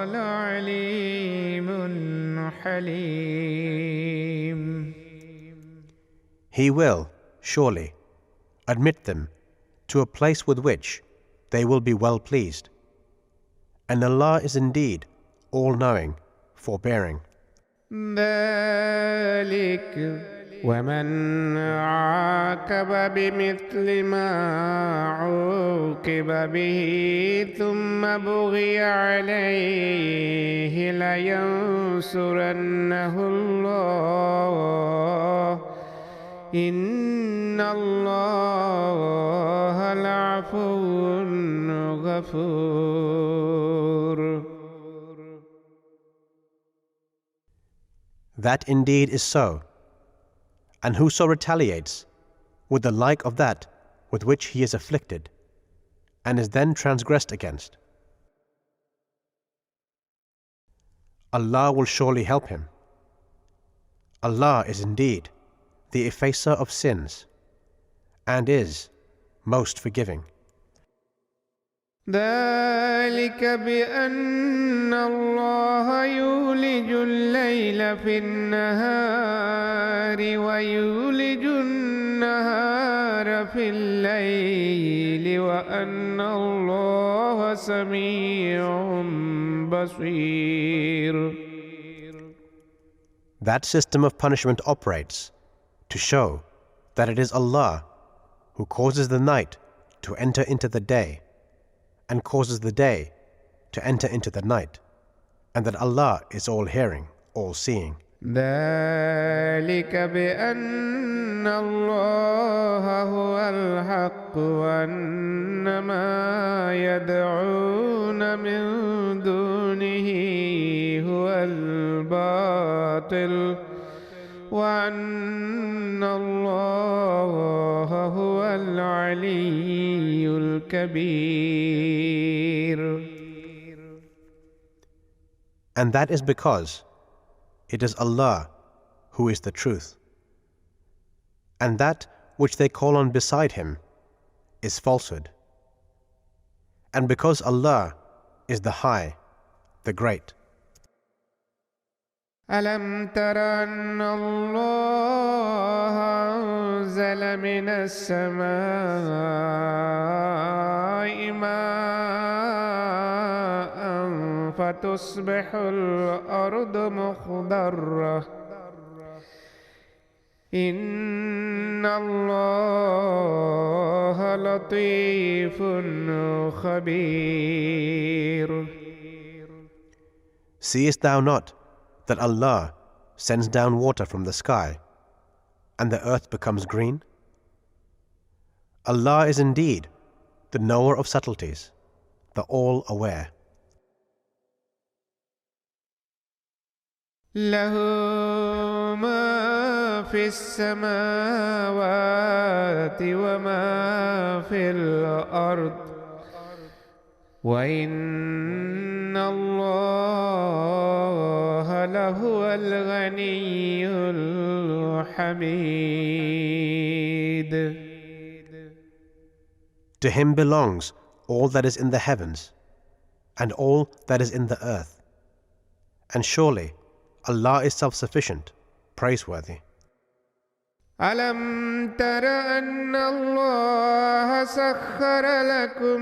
[SPEAKER 1] لَعَلِيمٌ حَلِيمٌ.
[SPEAKER 2] He will, surely, admit them to a place with which they will be well pleased. And Allah is indeed all-knowing, forbearing.
[SPEAKER 1] ذلك ومن عاقب بمثل ما عوقب به ثم بغي عليه لينصرنه الله إن الله لعفو غفور.
[SPEAKER 2] That indeed is so. And whoso retaliates with the like of that with which he is afflicted, and is then transgressed against, Allah will surely help him. Allah is indeed the effacer of sins, and is most forgiving.
[SPEAKER 1] ذلك بأن الله يولج الليل في النهار ويولج النهار في الليل وأن الله سميع بصير.
[SPEAKER 2] That system of punishment operates to show that it is Allah who causes the night to enter into the day, and causes the day to enter into the night, and that Allah is all-hearing, all-seeing.
[SPEAKER 1] ذلك بأن الله هو الحق وأن ما يدعون من دونه هو الباطل وأن الله هو العلي الكبير.
[SPEAKER 2] And that is because it is Allah who is the truth, and that which they call on beside Him is falsehood, and because Allah is the High, the Great.
[SPEAKER 1] ألم تر أن الله أنزل من السماء ماء فتصبح الأرض مخضرة إن الله لطيف خبير.
[SPEAKER 2] Seest thou not that Allah sends down water from the sky, and the earth becomes green? Allah is indeed the knower of subtleties, the all-aware.
[SPEAKER 1] له ما في السماوات وما في الأرض وإن الله لهو الغني الحميد.
[SPEAKER 2] To Him belongs all that is in the heavens and all that is in the earth, and surely Allah is self-sufficient, praiseworthy.
[SPEAKER 1] ألم تر أن الله سخر لكم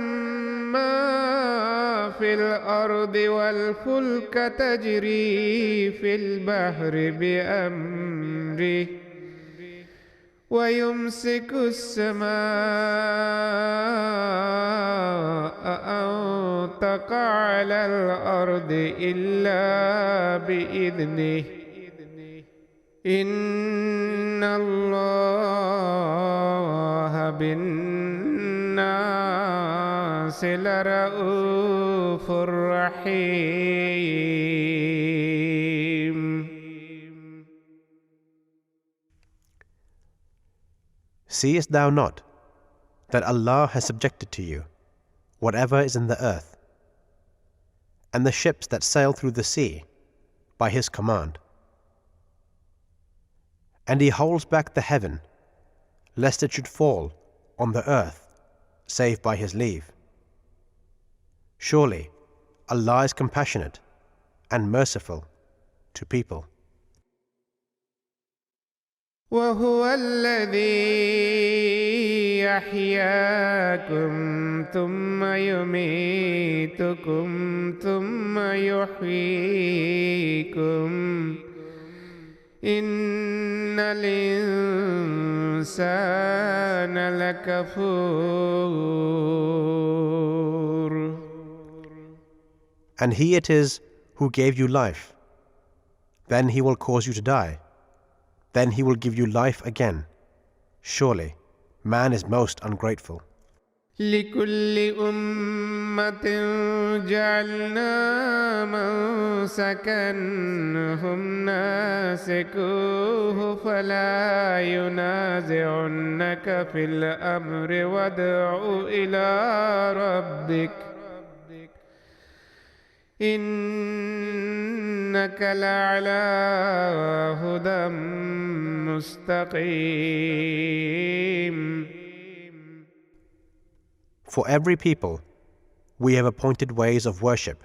[SPEAKER 1] ما في الأرض والفلك تجري في البحر بأمره ويمسك السماء أن تقع على الأرض إلا بإذنه إن الله بالناس لرؤوف رحيم.
[SPEAKER 2] Seest thou not that Allah has subjected to you whatever is in the earth, and the ships that sail through the sea by His command? And He holds back the heaven, lest it should fall on the earth, save by His leave. Surely Allah is compassionate and merciful to people.
[SPEAKER 1] وهو الذي يحياكم ثم يميتكم ثم يحييكم إن الإنسان لكفور.
[SPEAKER 2] And he it is who gave you life. Then he will cause you to die. Then he will give you life again. Surely, man is most ungrateful.
[SPEAKER 1] لكل أمة جعلنا منسكا هم ناسكوه فلا ينازعنك في الأمر وادع إلى ربك إنك لعلى هدى مستقيم.
[SPEAKER 2] For every people, we have appointed ways of worship,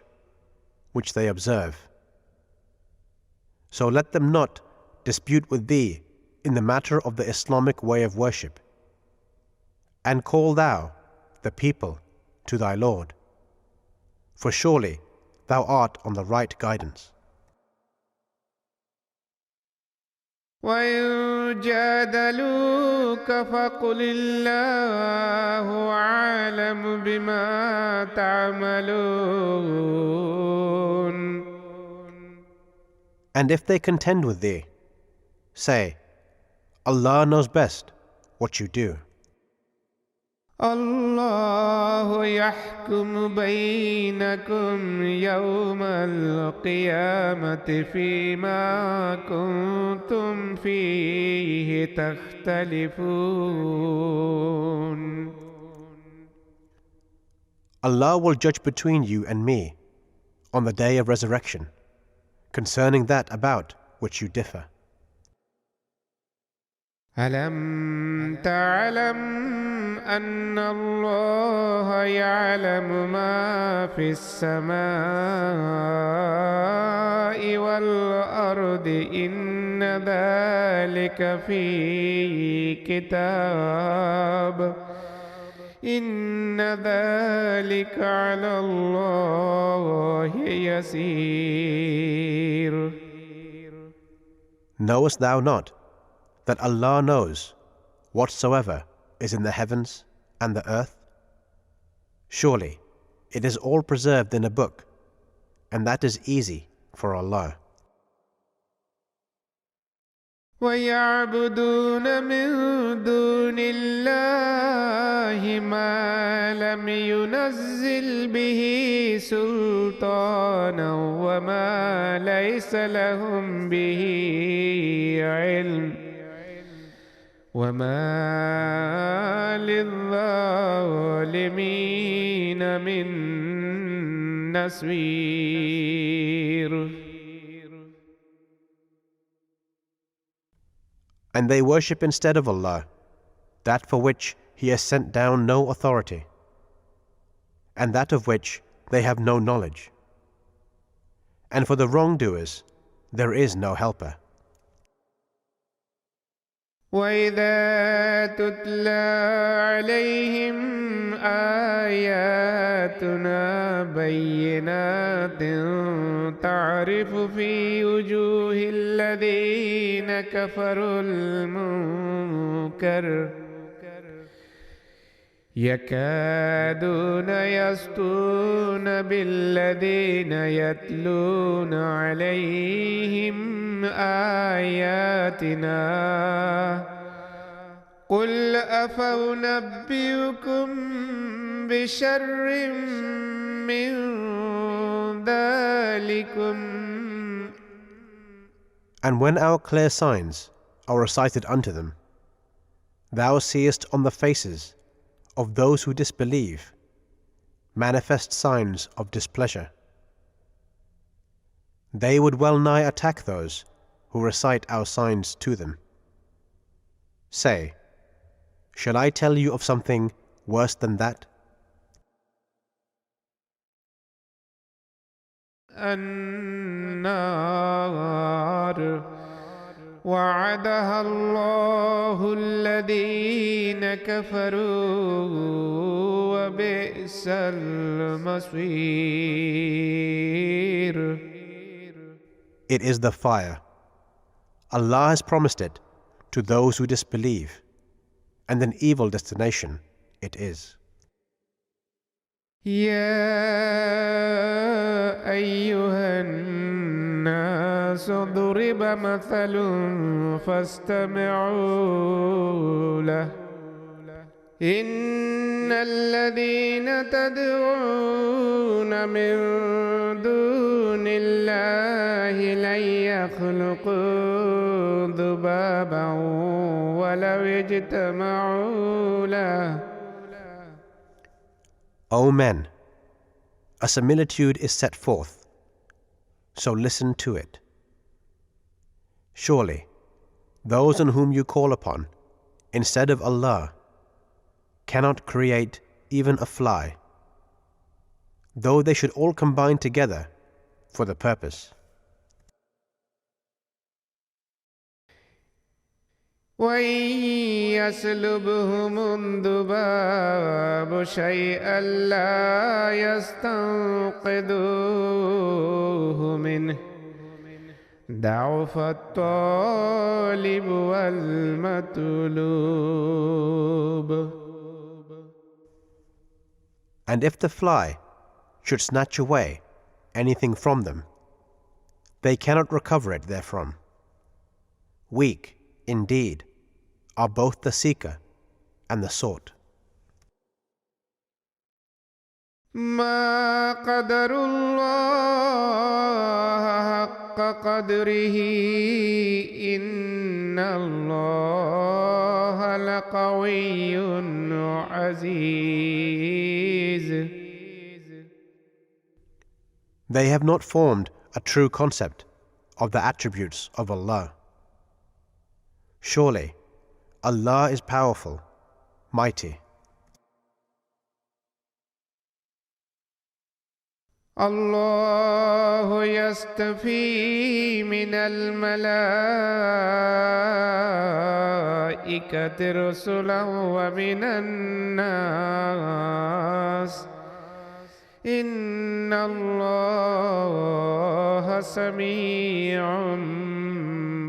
[SPEAKER 2] which they observe. So let them not dispute with thee in the matter of the Islamic way of worship. And call thou, the people, to thy Lord. For surely thou art on the right guidance.
[SPEAKER 1] وإن جادلوك فقل الله أعلم بما تعملون.
[SPEAKER 2] And if they contend with thee, say, Allah knows best what you do.
[SPEAKER 1] الله يحكم بينكم يوم القيامة فيما كنتم فيه تختلفون.
[SPEAKER 2] Allah will judge between you and me on the day of resurrection concerning that about which you differ.
[SPEAKER 1] ألم تعلم أن الله يعلم ما في السماء والأرض إن ذلك في كتاب إن ذلك على الله يسير.
[SPEAKER 2] Knowest thou not that Allah knows whatsoever is in the heavens and the earth? Surely it is all preserved in a book, and that is easy for Allah.
[SPEAKER 1] ويعبدون من دون الله ما لم ينزل به سلطانا وما ليس لهم به علم وما للظالمين من نصير.
[SPEAKER 2] And they worship instead of Allah that for which He has sent down no authority, and that of which they have no knowledge. And for the wrongdoers there is no helper.
[SPEAKER 1] وإذا تتلى عليهم آياتنا بينات تعرف في وجوه الذين كفروا المنكر يكادون يسطون بالذين يتلون عليهم آياتنا قل أفأنبئكم بشر من ذلكم.
[SPEAKER 2] And when our clear signs are recited unto them, thou seest on the faces of those who disbelieve manifest signs of displeasure. They would well nigh attack those who recite our signs to them. Say, shall I tell you of something worse than that?
[SPEAKER 1] النار وعدها الله الذين كفروا وبئس المصير.
[SPEAKER 2] It is the fire. Allah has promised it to those who disbelieve, and an evil destination it is.
[SPEAKER 1] يا أيها الناس ضرب مثل فاستمعوا له إن الذين تدعون من دون الله لن يخلقوا ذبابا ولو اجتمعوا له.
[SPEAKER 2] O men, a similitude is set forth, so listen to it. Surely, those on whom you call upon, instead of Allah, cannot create even a fly, though they should all combine together for the purpose.
[SPEAKER 1] وَإِن يَسْلُبْهُمُ الذُّبَابُ شَيْئًا لَّا يَسْتَنقِذُوهُ مِنْهُ ضَعُفَ الطَّالِبُ وَالْمَطْلُوبُ.
[SPEAKER 2] And if the fly should snatch away anything from them, they cannot recover it therefrom. Weak, indeed, are both the seeker and the sought.
[SPEAKER 1] ما قدر الله حق قدره إن الله لقوي عزيز.
[SPEAKER 2] They have not formed a true concept of the attributes of Allah. Surely, Allah is powerful, mighty.
[SPEAKER 1] الله يستفي من الملائكة رسلا ومن الناس إن الله سميع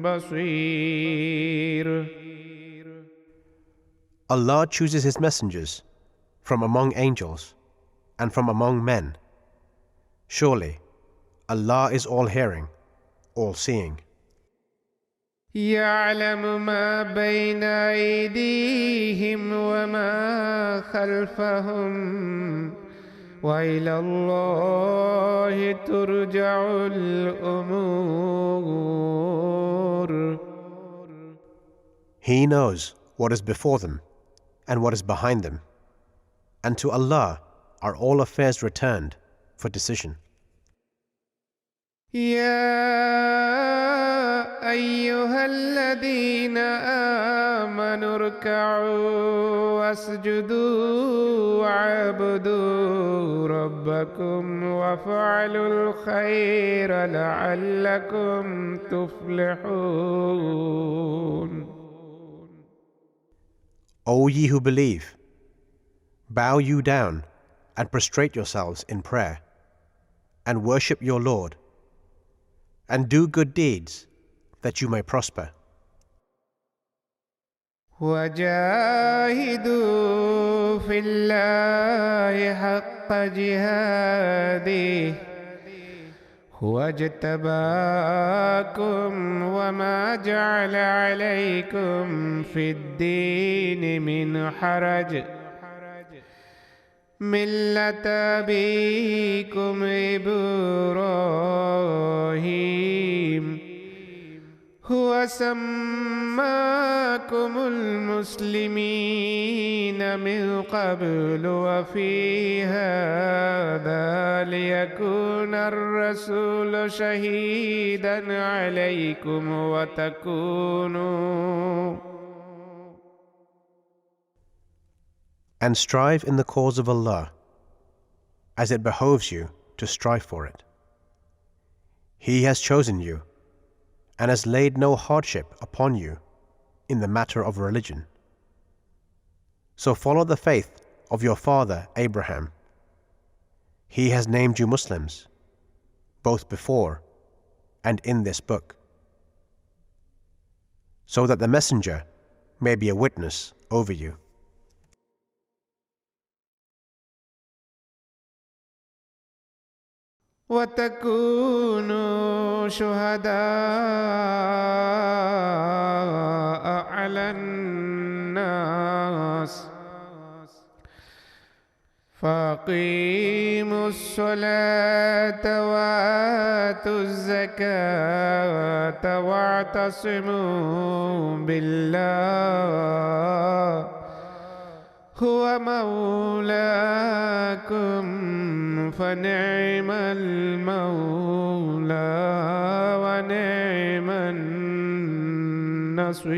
[SPEAKER 1] بصير.
[SPEAKER 2] Allah chooses His messengers from among angels and from among men. Surely, Allah is all-hearing, all-seeing.
[SPEAKER 1] يعلم ما بين أيديهم وما خلفهم وإلى الله ترجع الأمور.
[SPEAKER 2] He knows what is before them and what is behind them, and to Allah are all affairs returned for decision.
[SPEAKER 1] يا أيها الذين آمنوا اركعوا واسجدوا واعبدوا ربكم وافعلوا الخير لعلكم تفلحون.
[SPEAKER 2] O ye who believe, bow you down and prostrate yourselves in prayer, and worship your Lord, and do good deeds that you may prosper.
[SPEAKER 1] وجاهدوا في الله حق جهاده هو اجتباكم وما جعل عليكم في الدين من حرج ملة أبيكم إبراهيم هو سماكم المسلمين من قبل وفي هذا ليكون الرسول شهيدا عليكم وتكونوا.
[SPEAKER 2] And strive in the cause of Allah, as it behoves you to strive for it. He has chosen you, and has laid no hardship upon you in the matter of religion. So follow the faith of your father Abraham. He has named you Muslims, both before and in this book, so that the messenger may be a witness over you.
[SPEAKER 1] وتكونوا شهداء على الناس فأقيموا الصلاة وآتوا الزكاة واعتصموا بالله هو مولاكم فنعم المولى ونعم النصير.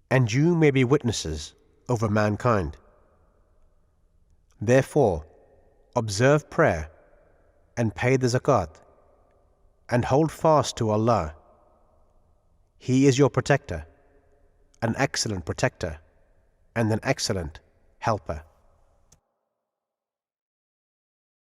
[SPEAKER 2] And you may be witnesses over mankind. Therefore, observe prayer and pay the zakat and hold fast to Allah. He is your protector, an excellent protector and an excellent helper.